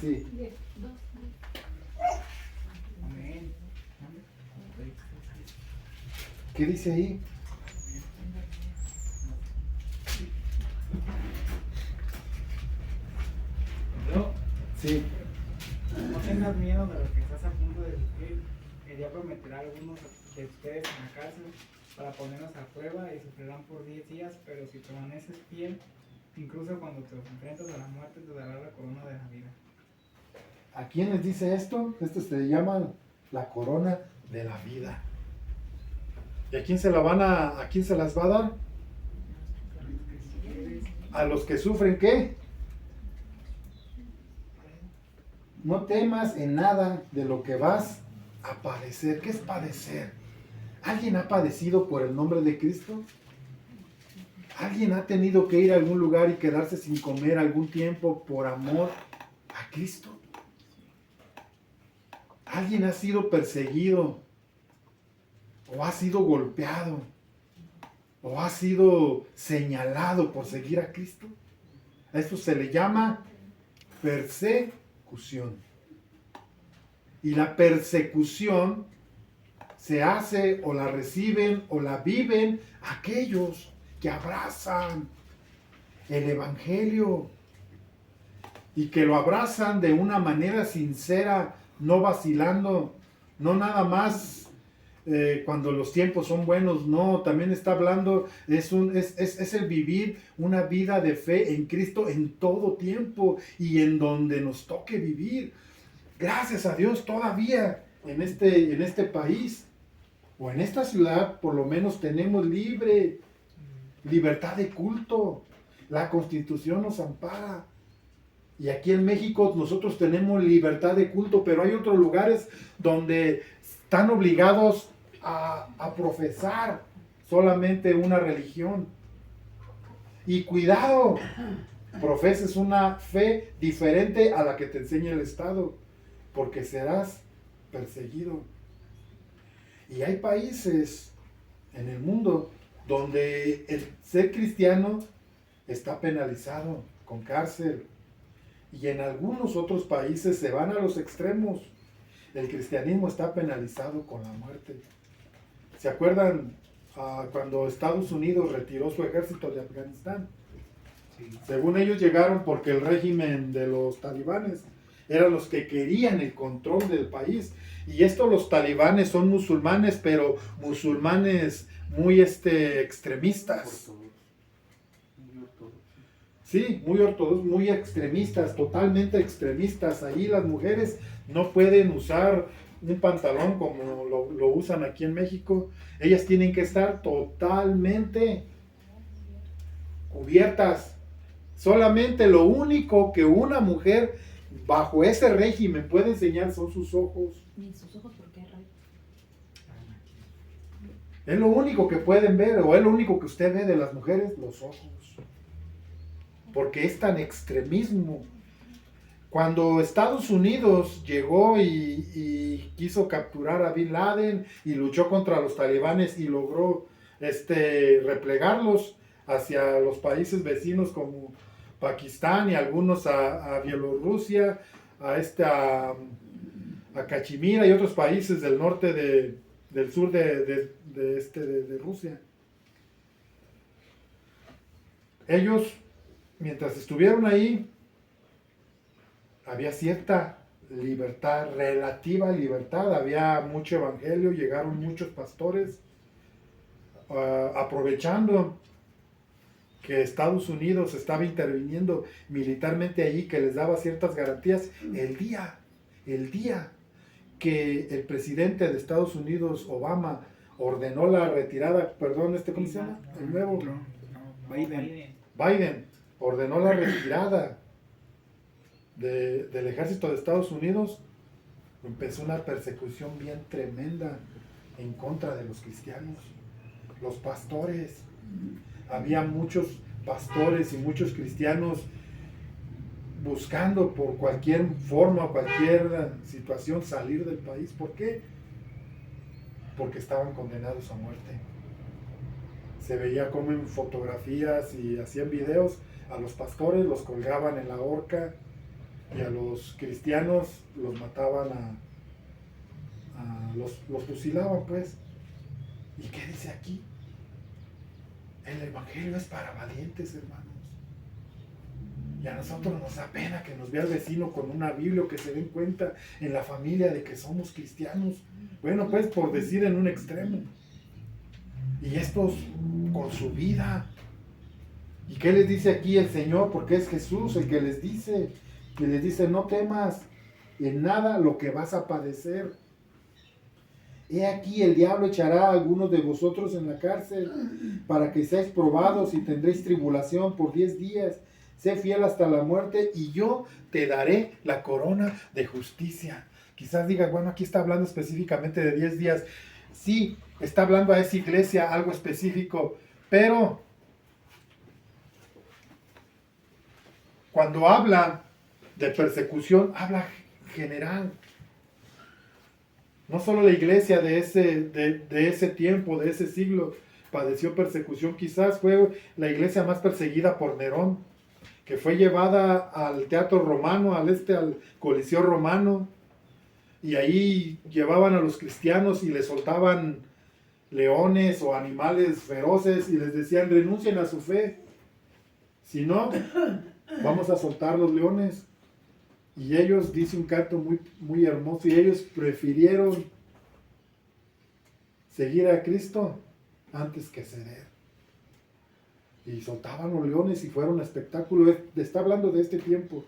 Sí. ¿Qué dice ahí? ¿No? Sí. No tengas miedo de lo que estás a punto de sufrir. El diablo meterá a algunos de ustedes en la cárcel para ponernos a prueba y sufrirán por 10 días, pero si permaneces fiel, incluso cuando te enfrentas a la muerte, te dará la corona de la vida. ¿A quién les dice esto? Esto se llama la corona de la vida. ¿Y a quién se las va a dar? A los que sufren, ¿qué? No temas en nada de lo que vas a padecer. ¿Qué es padecer? ¿Alguien ha padecido por el nombre de Cristo? ¿Alguien ha tenido que ir a algún lugar y quedarse sin comer algún tiempo por amor a Cristo? ¿Alguien ha sido perseguido? ¿O ha sido golpeado? ¿O ha sido señalado por seguir a Cristo? A esto se le llama persecución. Y la persecución se hace o la reciben o la viven aquellos que abrazan el Evangelio y que lo abrazan de una manera sincera, no vacilando, no nada más cuando los tiempos son buenos, no, también está hablando, es el vivir una vida de fe en Cristo en todo tiempo y en donde nos toque vivir. Gracias a Dios todavía en este país o en esta ciudad por lo menos tenemos libertad de culto. La Constitución nos ampara. Y aquí en México nosotros tenemos libertad de culto, pero hay otros lugares donde están obligados a profesar solamente una religión. Y cuidado, profeses una fe diferente a la que te enseña el Estado, porque serás perseguido. Y hay países en el mundo donde el ser cristiano está penalizado con cárcel. Y en algunos otros países se van a los extremos. El cristianismo está penalizado con la muerte. ¿Se acuerdan cuando Estados Unidos retiró su ejército de Afganistán? Sí. Según ellos llegaron porque el régimen de los talibanes eran los que querían el control del país. Y los talibanes son musulmanes, pero musulmanes muy extremistas. Sí, muy ortodoxos, muy extremistas, totalmente extremistas. Ahí las mujeres no pueden usar un pantalón como lo usan aquí en México. Ellas tienen que estar totalmente cubiertas. Solamente lo único que una mujer bajo ese régimen puede enseñar son sus ojos. ¿Y sus ojos por qué, Ray? Es lo único que pueden ver, o es lo único que usted ve de las mujeres, los ojos. Porque es tan extremismo. Cuando Estados Unidos llegó y quiso capturar a Bin Laden y luchó contra los talibanes y logró replegarlos hacia los países vecinos como Pakistán y algunos a Bielorrusia, a Cachemira y otros países del norte del sur de Rusia. Ellos, mientras estuvieron ahí, había cierta libertad, relativa libertad, había mucho evangelio, llegaron muchos pastores, aprovechando que Estados Unidos estaba interviniendo militarmente allí, que les daba ciertas garantías. El día que el presidente de Estados Unidos, Obama, ordenó la retirada, ¿cómo se llama? El nuevo Biden ordenó la retirada del ejército de Estados Unidos, empezó una persecución bien tremenda en contra de los cristianos, los pastores. Había muchos pastores y muchos cristianos buscando por cualquier forma, cualquier situación salir del país. ¿Por qué? Porque estaban condenados a muerte. Se veía como en fotografías y hacían videos, a los pastores los colgaban en la horca y a los cristianos los mataban, los fusilaban, pues. ¿Y qué dice aquí? El evangelio es para valientes, hermanos. Y a nosotros nos da pena que nos vea el vecino con una Biblia, o que se den cuenta en la familia de que somos cristianos. Bueno, pues por decir en un extremo. Y estos con su vida. ¿Y qué les dice aquí el Señor? Porque es Jesús el que les dice, no temas en nada lo que vas a padecer. He aquí, el diablo echará a algunos de vosotros en la cárcel para que seáis probados y tendréis tribulación por 10 días. Sé fiel hasta la muerte y yo te daré la corona de justicia. Quizás digas, bueno, aquí está hablando específicamente de 10 días. Sí, está hablando a esa iglesia algo específico, pero cuando habla de persecución, habla general. No solo la iglesia de ese tiempo, de ese siglo, padeció persecución. Quizás fue la iglesia más perseguida por Nerón, que fue llevada al teatro romano, al Coliseo romano, y ahí llevaban a los cristianos y les soltaban leones o animales feroces y les decían, renuncien a su fe, si no, vamos a soltar los leones. Y ellos, dice un canto muy, muy hermoso, y ellos prefirieron seguir a Cristo antes que ceder. Y soltaban los leones y fueron un espectáculo. Está hablando de este tiempo,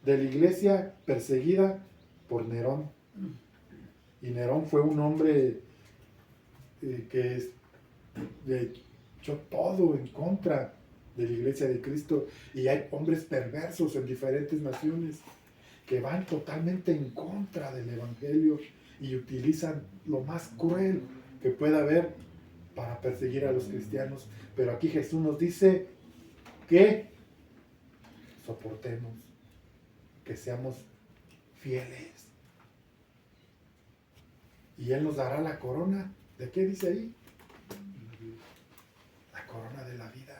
de la iglesia perseguida por Nerón. Y Nerón fue un hombre que echó todo en contra de la iglesia de Cristo. Y hay hombres perversos en diferentes naciones que van totalmente en contra del evangelio y utilizan lo más cruel que pueda haber para perseguir a los cristianos. Pero aquí Jesús nos dice que soportemos, que seamos fieles. Y Él nos dará la corona. ¿De qué dice ahí? La corona de la vida.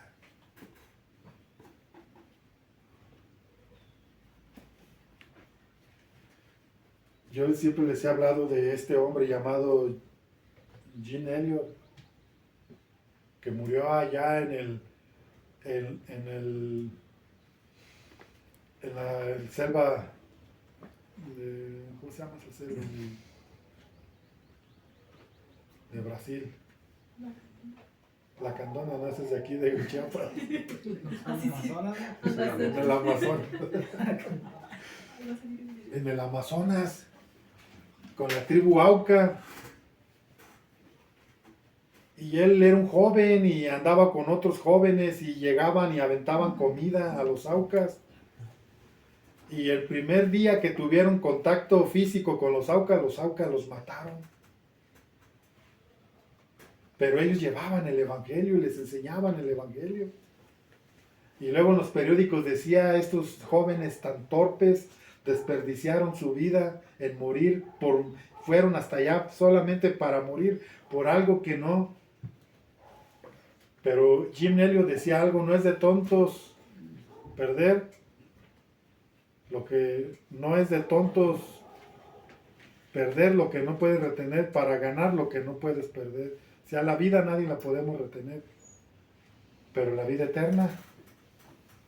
Yo siempre les he hablado de este hombre llamado Jean Elliot, que murió allá en la selva de, ¿cómo se llama esa selva? De Brasil. La Candona, no, esa es de aquí, de Chiapas. En el Amazonas. En el Amazonas, con la tribu Auca. Y él era un joven y andaba con otros jóvenes y llegaban y aventaban comida a los Aucas. Y el primer día que tuvieron contacto físico con los Aucas los mataron. Pero ellos llevaban el evangelio y les enseñaban el evangelio. Y luego en los periódicos decía, estos jóvenes tan torpes, desperdiciaron su vida en morir, fueron hasta allá solamente para morir por algo que no. Pero Jim Elliot decía algo, no es de tontos perder, lo que no es de tontos perder lo que no puedes retener para ganar lo que no puedes perder. O sea, la vida nadie la podemos retener, pero la vida eterna,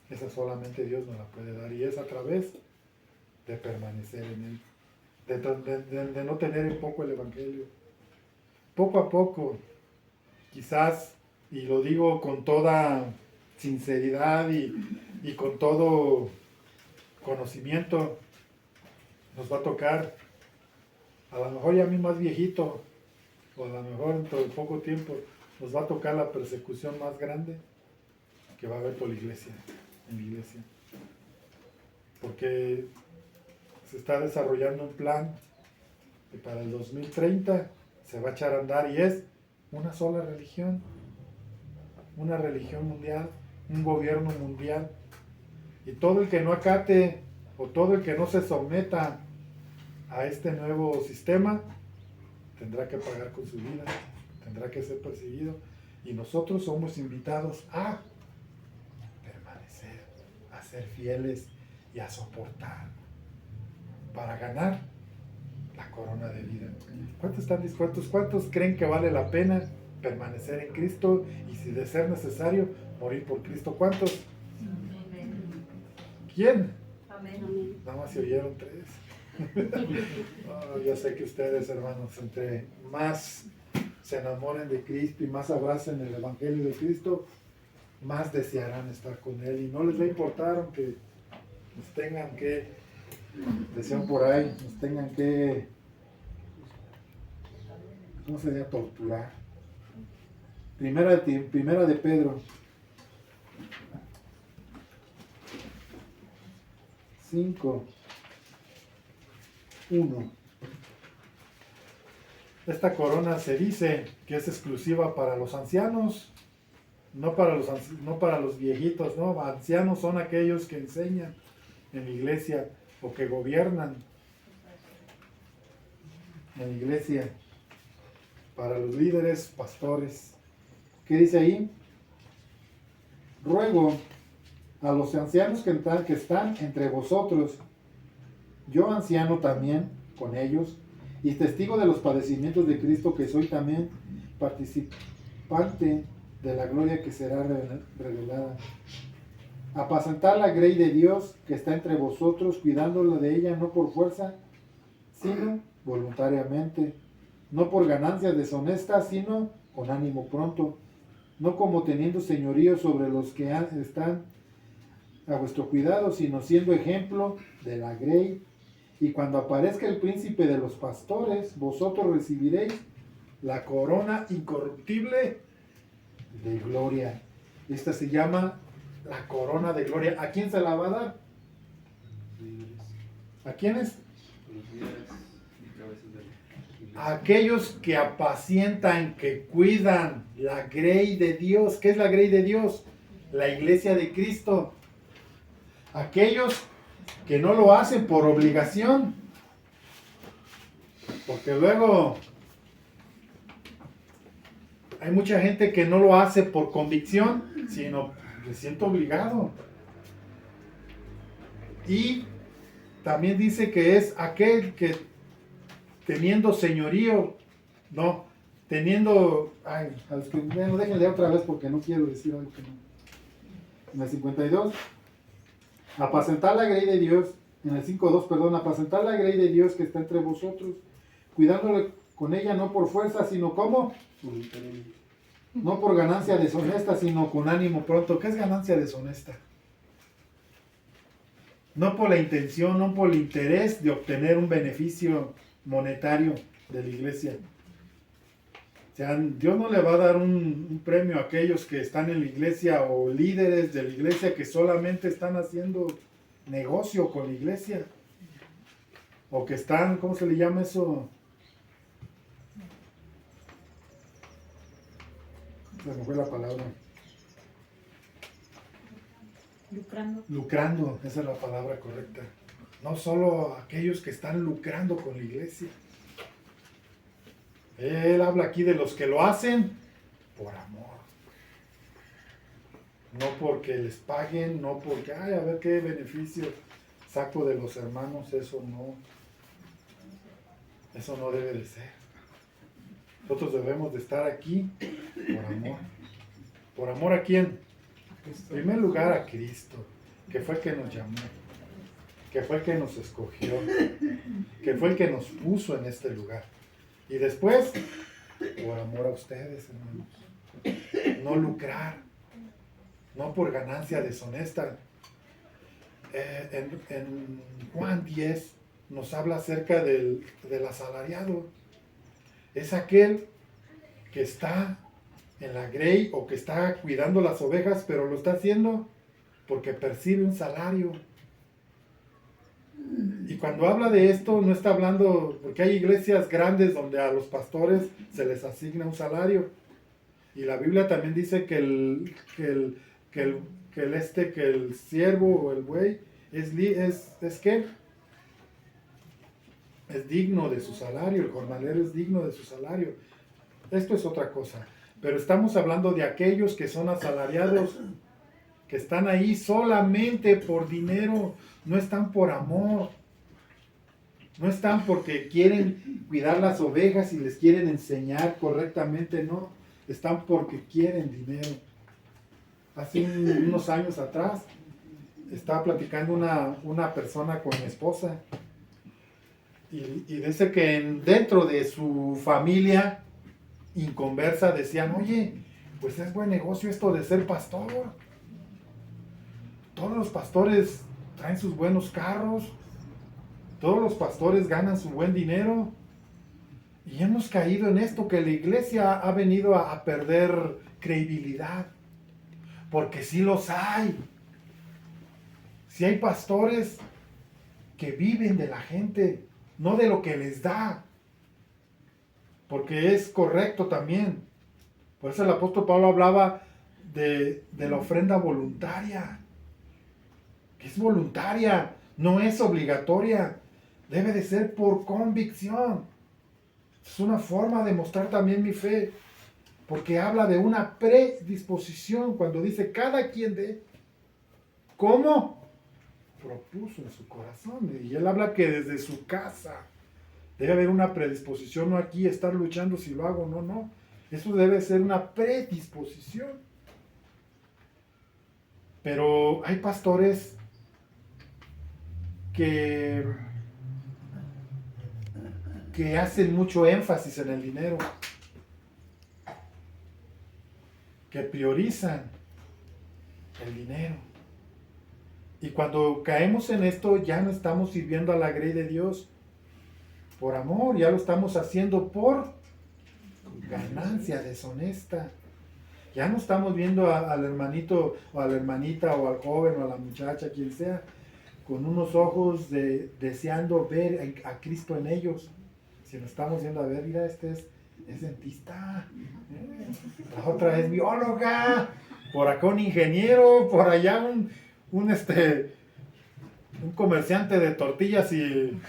esa solamente Dios nos la puede dar, y es a través de permanecer en Él, de no tener en poco el Evangelio. Poco a poco, quizás, y lo digo con toda sinceridad y con todo conocimiento, nos va a tocar, a lo mejor ya a mí más viejito, o a lo mejor dentro de poco tiempo, nos va a tocar la persecución más grande que va a haber por la iglesia, en la iglesia. Porque se está desarrollando un plan que para el 2030 se va a echar a andar, y es una sola religión, una religión mundial, un gobierno mundial. Y todo el que no acate o todo el que no se someta a este nuevo sistema tendrá que pagar con su vida, tendrá que ser perseguido. Y nosotros somos invitados a permanecer, a ser fieles y a soportar para ganar la corona de vida. ¿Cuántos están dispuestos? ¿Cuántos creen que vale la pena permanecer en Cristo y, si de ser necesario, morir por Cristo? ¿Cuántos? ¿Quién? Amén. Nada más se oyeron 3. Oh, yo sé que ustedes, hermanos, entre más se enamoren de Cristo y más abracen el Evangelio de Cristo, más desearán estar con Él, y no les va a importar aunque nos tengan que, decían por ahí, nos tengan que, ¿cómo sería? Torturar. Primera de Pedro 5:1. Esta corona se dice que es exclusiva para los ancianos, no para los viejitos, no. Ancianos son aquellos que enseñan en la iglesia o que gobiernan en la iglesia. Para los líderes, pastores. ¿Qué dice ahí? Ruego a los ancianos que están entre vosotros, yo anciano también con ellos, y testigo de los padecimientos de Cristo, que soy también participante de la gloria que será revelada. Apacentar la grey de Dios que está entre vosotros, cuidándola de ella, no por fuerza, sino voluntariamente, no por ganancias deshonestas, sino con ánimo pronto, no como teniendo señorío sobre los que están a vuestro cuidado, sino siendo ejemplo de la grey. Y cuando aparezca el príncipe de los pastores, vosotros recibiréis la corona incorruptible de gloria. Esta se llama la corona de gloria. ¿A quién se la va a dar? ¿A quiénes? A aquellos que apacientan, que cuidan la grey de Dios. ¿Qué es la grey de Dios? La iglesia de Cristo. Aquellos que no lo hacen por obligación, porque luego hay mucha gente que no lo hace por convicción, sino me siento obligado. Y también dice que es aquel que teniendo señorío, no, teniendo, a los que, bueno, déjenle otra vez porque no quiero decir algo que no. En el 52, apacentar la grey de Dios, en el 5.2, perdón, apacentar la grey de Dios que está entre vosotros, cuidándole con ella no por fuerza, sino como, no por ganancia deshonesta, sino con ánimo pronto. ¿Qué es ganancia deshonesta? No por la intención, no por el interés de obtener un beneficio monetario de la iglesia. O sea, Dios no le va a dar un premio a aquellos que están en la iglesia o líderes de la iglesia que solamente están haciendo negocio con la iglesia. O que están, ¿cómo se le llama eso? Se me fue la palabra. Lucrando. Lucrando, esa es la palabra correcta. no solo aquellos que están lucrando con la iglesia. Él habla aquí de los que lo hacen por amor. No porque les paguen, no porque, ay, a ver qué beneficio saco de los hermanos, eso no debe de ser. Nosotros debemos de estar aquí por amor. ¿Por amor a quién? En primer lugar a Cristo, que fue el que nos llamó, que fue el que nos escogió, que fue el que nos puso en este lugar. Y después, por amor a ustedes, hermanos. No lucrar, no por ganancia deshonesta. En Juan 10 nos habla acerca del asalariado. Es aquel que está en la grey o que está cuidando las ovejas, pero lo está haciendo porque percibe un salario. Y cuando habla de esto, no está hablando, porque hay iglesias grandes donde a los pastores se les asigna un salario. Y la Biblia también dice que el siervo o el buey es digno de su salario, el jornalero es digno de su salario. Esto es otra cosa. Pero estamos hablando de aquellos que son asalariados, que están ahí solamente por dinero, no están por amor. No están porque quieren cuidar las ovejas y les quieren enseñar correctamente, no. Están porque quieren dinero. Hace unos años atrás estaba platicando una persona con mi esposa y dice que dentro de su familia inconversa decían, oye, pues es buen negocio esto de ser pastor. Todos los pastores traen sus buenos carros, todos los pastores ganan su buen dinero. Y hemos caído en esto, que la iglesia ha venido a perder credibilidad. Porque sí los hay. Sí hay pastores que viven de la gente, no de lo que les da. Porque es correcto también. Por eso el apóstol Pablo hablaba de la ofrenda voluntaria. Que es voluntaria, no es obligatoria. Debe de ser por convicción. Es una forma de mostrar también mi fe, porque habla de una predisposición cuando dice cada quien de cómo propuso en su corazón. Y él habla que desde su casa debe haber una predisposición, no aquí estar luchando si lo hago o no. Eso debe ser una predisposición. Pero hay pastores que hacen mucho énfasis en el dinero, que priorizan el dinero. Y cuando caemos en esto, ya no estamos sirviendo a la grey de Dios por amor, ya lo estamos haciendo por ganancia deshonesta. Ya no estamos viendo al hermanito o a la hermanita o al joven o a la muchacha, quien sea, con unos ojos deseando ver a Cristo en ellos. Si nos estamos viendo a ver, mira, este es dentista, la otra es bióloga, por acá un ingeniero, por allá un comerciante de tortillas y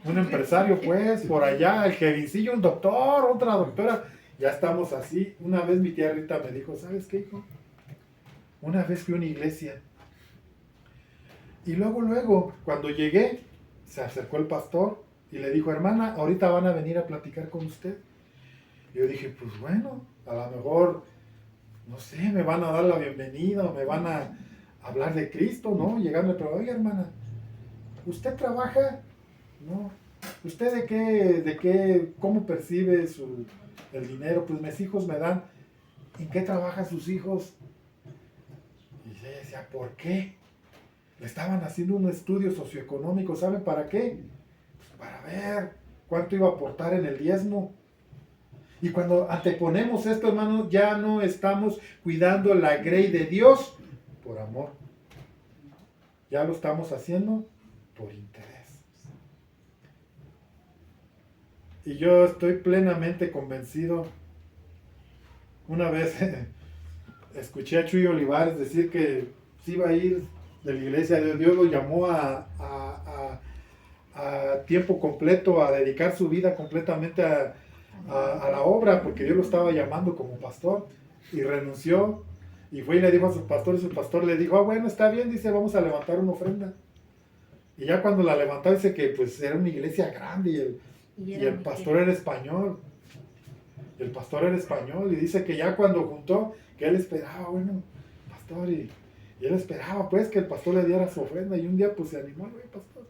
un empresario, pues, por allá el Kevincillo, un doctor, otra doctora. Ya estamos así. Una vez mi tía Rita me dijo, ¿sabes qué, hijo? Una vez fui a una iglesia y luego, cuando llegué, se acercó el pastor y le dijo, hermana, ahorita van a venir a platicar con usted. Y yo dije, pues bueno, a lo mejor, no sé, me van a dar la bienvenida o me van a hablar de Cristo, ¿no? Llegarle, pero oiga, hermana, ¿usted trabaja? No. ¿Usted de qué, cómo percibe el dinero? Pues mis hijos me dan. ¿En qué trabajan sus hijos? Y ella decía, ¿por qué? Le estaban haciendo un estudio socioeconómico, ¿saben para qué? Pues para ver cuánto iba a aportar en el diezmo. Y cuando anteponemos esto, hermanos, ya no estamos cuidando la grey de Dios por amor. Ya lo estamos haciendo por interés. Y yo estoy plenamente convencido. Una vez escuché a Chuy Olivares decir que se iba a ir de la iglesia de Dios, lo llamó a a tiempo completo, a dedicar su vida completamente a la obra, porque Dios lo estaba llamando como pastor, y renunció, y fue y le dijo a su pastor, y su pastor le dijo, bueno, está bien, dice, vamos a levantar una ofrenda. Y ya cuando la levantó, dice que pues era una iglesia grande, y el pastor era español. El pastor era español, y dice que ya cuando juntó, que él esperaba, bueno, pastor, y él esperaba pues que el pastor le diera su ofrenda, y un día pues se animó, güey, pastor.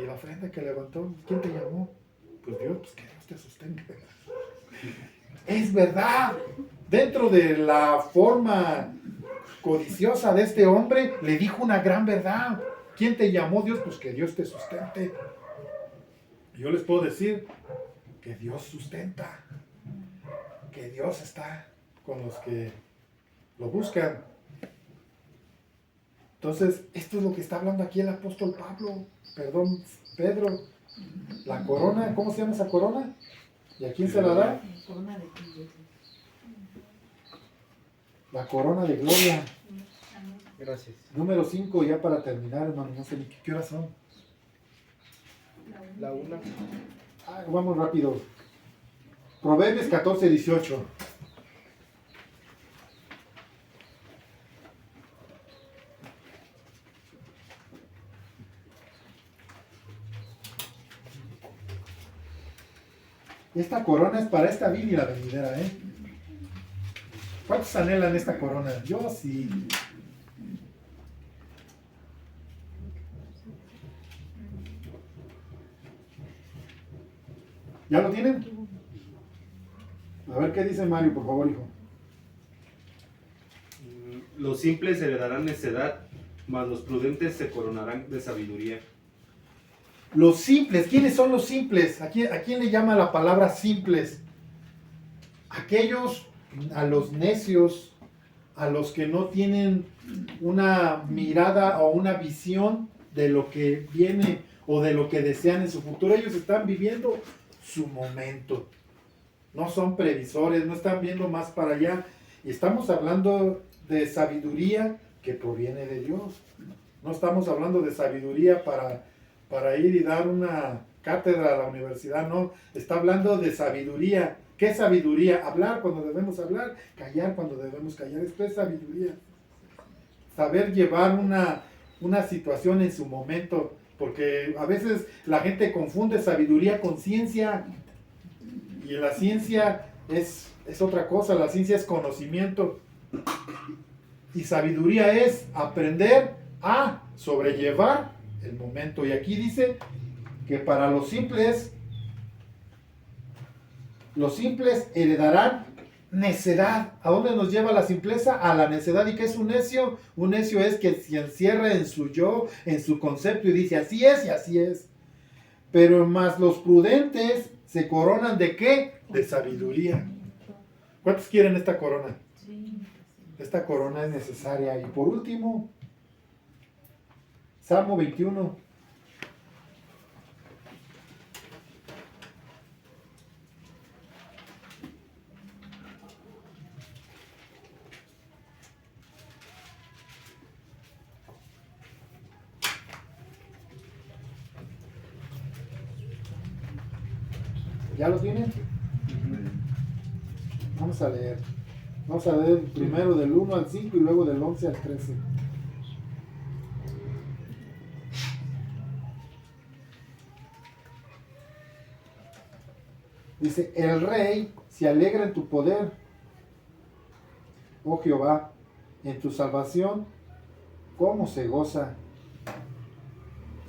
Y la ofrenda que levantó, ¿quién te llamó? Pues Dios, pues que Dios te sostenga. Es verdad, dentro de la forma codiciosa de este hombre, le dijo una gran verdad. ¿Quién te llamó, Dios? Pues que Dios te sustente. Yo les puedo decir que Dios sustenta, que Dios está con los que lo buscan. Entonces, esto es lo que está hablando aquí el apóstol Pedro. La corona, ¿cómo se llama esa corona? ¿Y a quién se la da? Corona de Cristo. La corona de gloria. Gracias. Número 5, ya para terminar, hermano, no sé ni qué horas son. La una. Vamos rápido. Proverbios 14:18. Esta corona es para esta vida y la venidera, ¿eh? ¿Cuántos anhelan esta corona? Yo sí. ¿Ya lo tienen? A ver qué dice Mario, por favor, hijo. Los simples heredarán necedad, mas los prudentes se coronarán de sabiduría. Los simples, ¿quiénes son los simples? ¿A quién le llama la palabra simples? Aquellos, a los necios, a los que no tienen una mirada o una visión de lo que viene o de lo que desean en su futuro. Ellos están viviendo su momento. No son previsores, no están viendo más para allá. Y estamos hablando de sabiduría que proviene de Dios. No estamos hablando de sabiduría para ir y dar una cátedra a la universidad, no. Está hablando de sabiduría. ¿Qué es sabiduría? Hablar cuando debemos hablar, callar cuando debemos callar. Esto es sabiduría. Saber llevar una situación en su momento. Porque a veces la gente confunde sabiduría con ciencia. Y la ciencia es otra cosa. La ciencia es conocimiento. Y sabiduría es aprender a sobrellevar el momento. Y aquí dice que para los simples heredarán necedad. ¿A dónde nos lleva la simpleza? A la necedad. ¿Y qué es un necio? Un necio es que se encierra en su yo, en su concepto y dice así es y así es. Pero más los prudentes se coronan ¿de qué? De sabiduría. ¿Cuántos quieren esta corona? Esta corona es necesaria. Y por último, Salmo 21. ¿Ya lo tienen? Vamos a leer. Vamos a leer primero del 1 al 5 y luego del 11 al 13. Dice, el rey se alegra en tu poder, oh Jehová, en tu salvación, cómo se goza.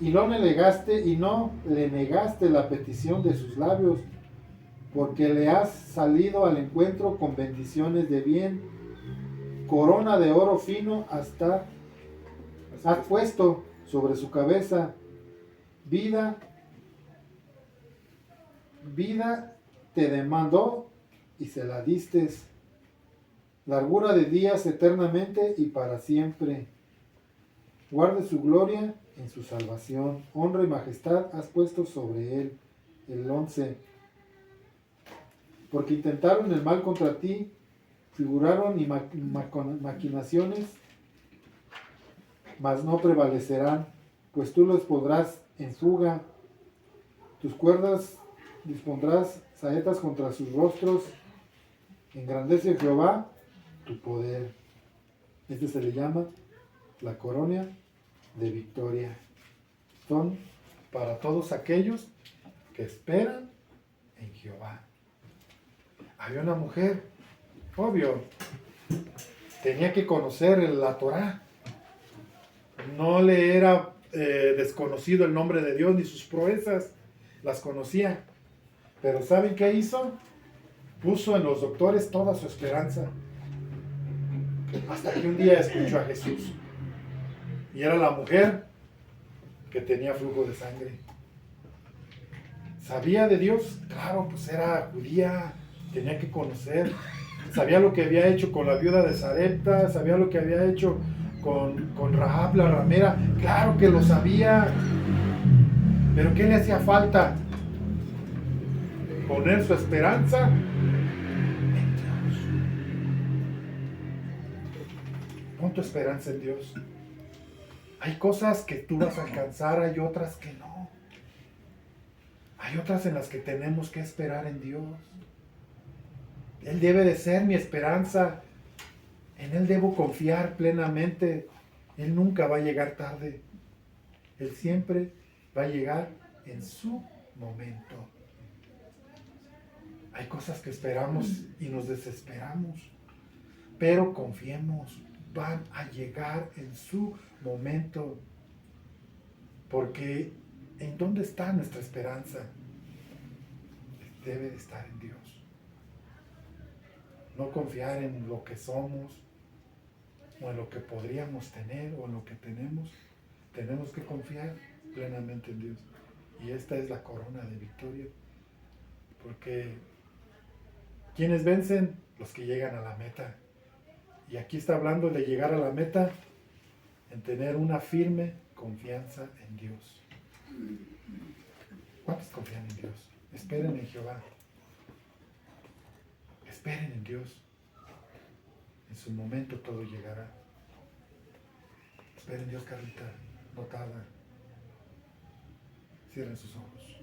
Y no le negaste la petición de sus labios, porque le has salido al encuentro con bendiciones de bien. Corona de oro fino has puesto sobre su cabeza. Vida te demandó y se la diste. Largura de días eternamente y para siempre. Guarde su gloria en su salvación. Honra y majestad has puesto sobre él. El 11. Porque intentaron el mal contra ti, figuraron y maquinaciones, mas no prevalecerán, pues tú los podrás en fuga. Tus cuerdas dispondrás saetas contra sus rostros. Engrandece Jehová tu poder. Este se le llama la corona de victoria. Son para todos aquellos que esperan en Jehová. Había una mujer, obvio, tenía que conocer la Torá. No le era desconocido el nombre de Dios ni sus proezas, las conocía. Pero ¿saben qué hizo? Puso en los doctores toda su esperanza. Hasta que un día escuchó a Jesús. Y era la mujer que tenía flujo de sangre. ¿Sabía de Dios? Claro, pues era judía, tenía que conocer. Sabía lo que había hecho con la viuda de Sarepta, sabía lo que había hecho con Rahab la ramera. Claro que lo sabía. Pero ¿qué le hacía falta? Poner su esperanza en Dios. Pon tu esperanza en Dios. Hay cosas que tú vas a alcanzar, hay otras que no. Hay otras en las que tenemos que esperar en Dios. Él debe de ser mi esperanza. En Él debo confiar plenamente. Él nunca va a llegar tarde. Él siempre va a llegar en su momento. Hay cosas que esperamos y nos desesperamos. Pero confiemos, van a llegar en su momento. Porque ¿en dónde está nuestra esperanza? Debe de estar en Dios. No confiar en lo que somos o en lo que podríamos tener o en lo que tenemos. Tenemos que confiar plenamente en Dios. Y esta es la corona de victoria. Porque ¿quiénes vencen? Los que llegan a la meta. Y aquí está hablando de llegar a la meta en tener una firme confianza en Dios. ¿Cuántos confían en Dios? Esperen en Jehová. Esperen en Dios. En su momento todo llegará. Esperen en Dios, Carlita. No tarda. Cierren sus ojos.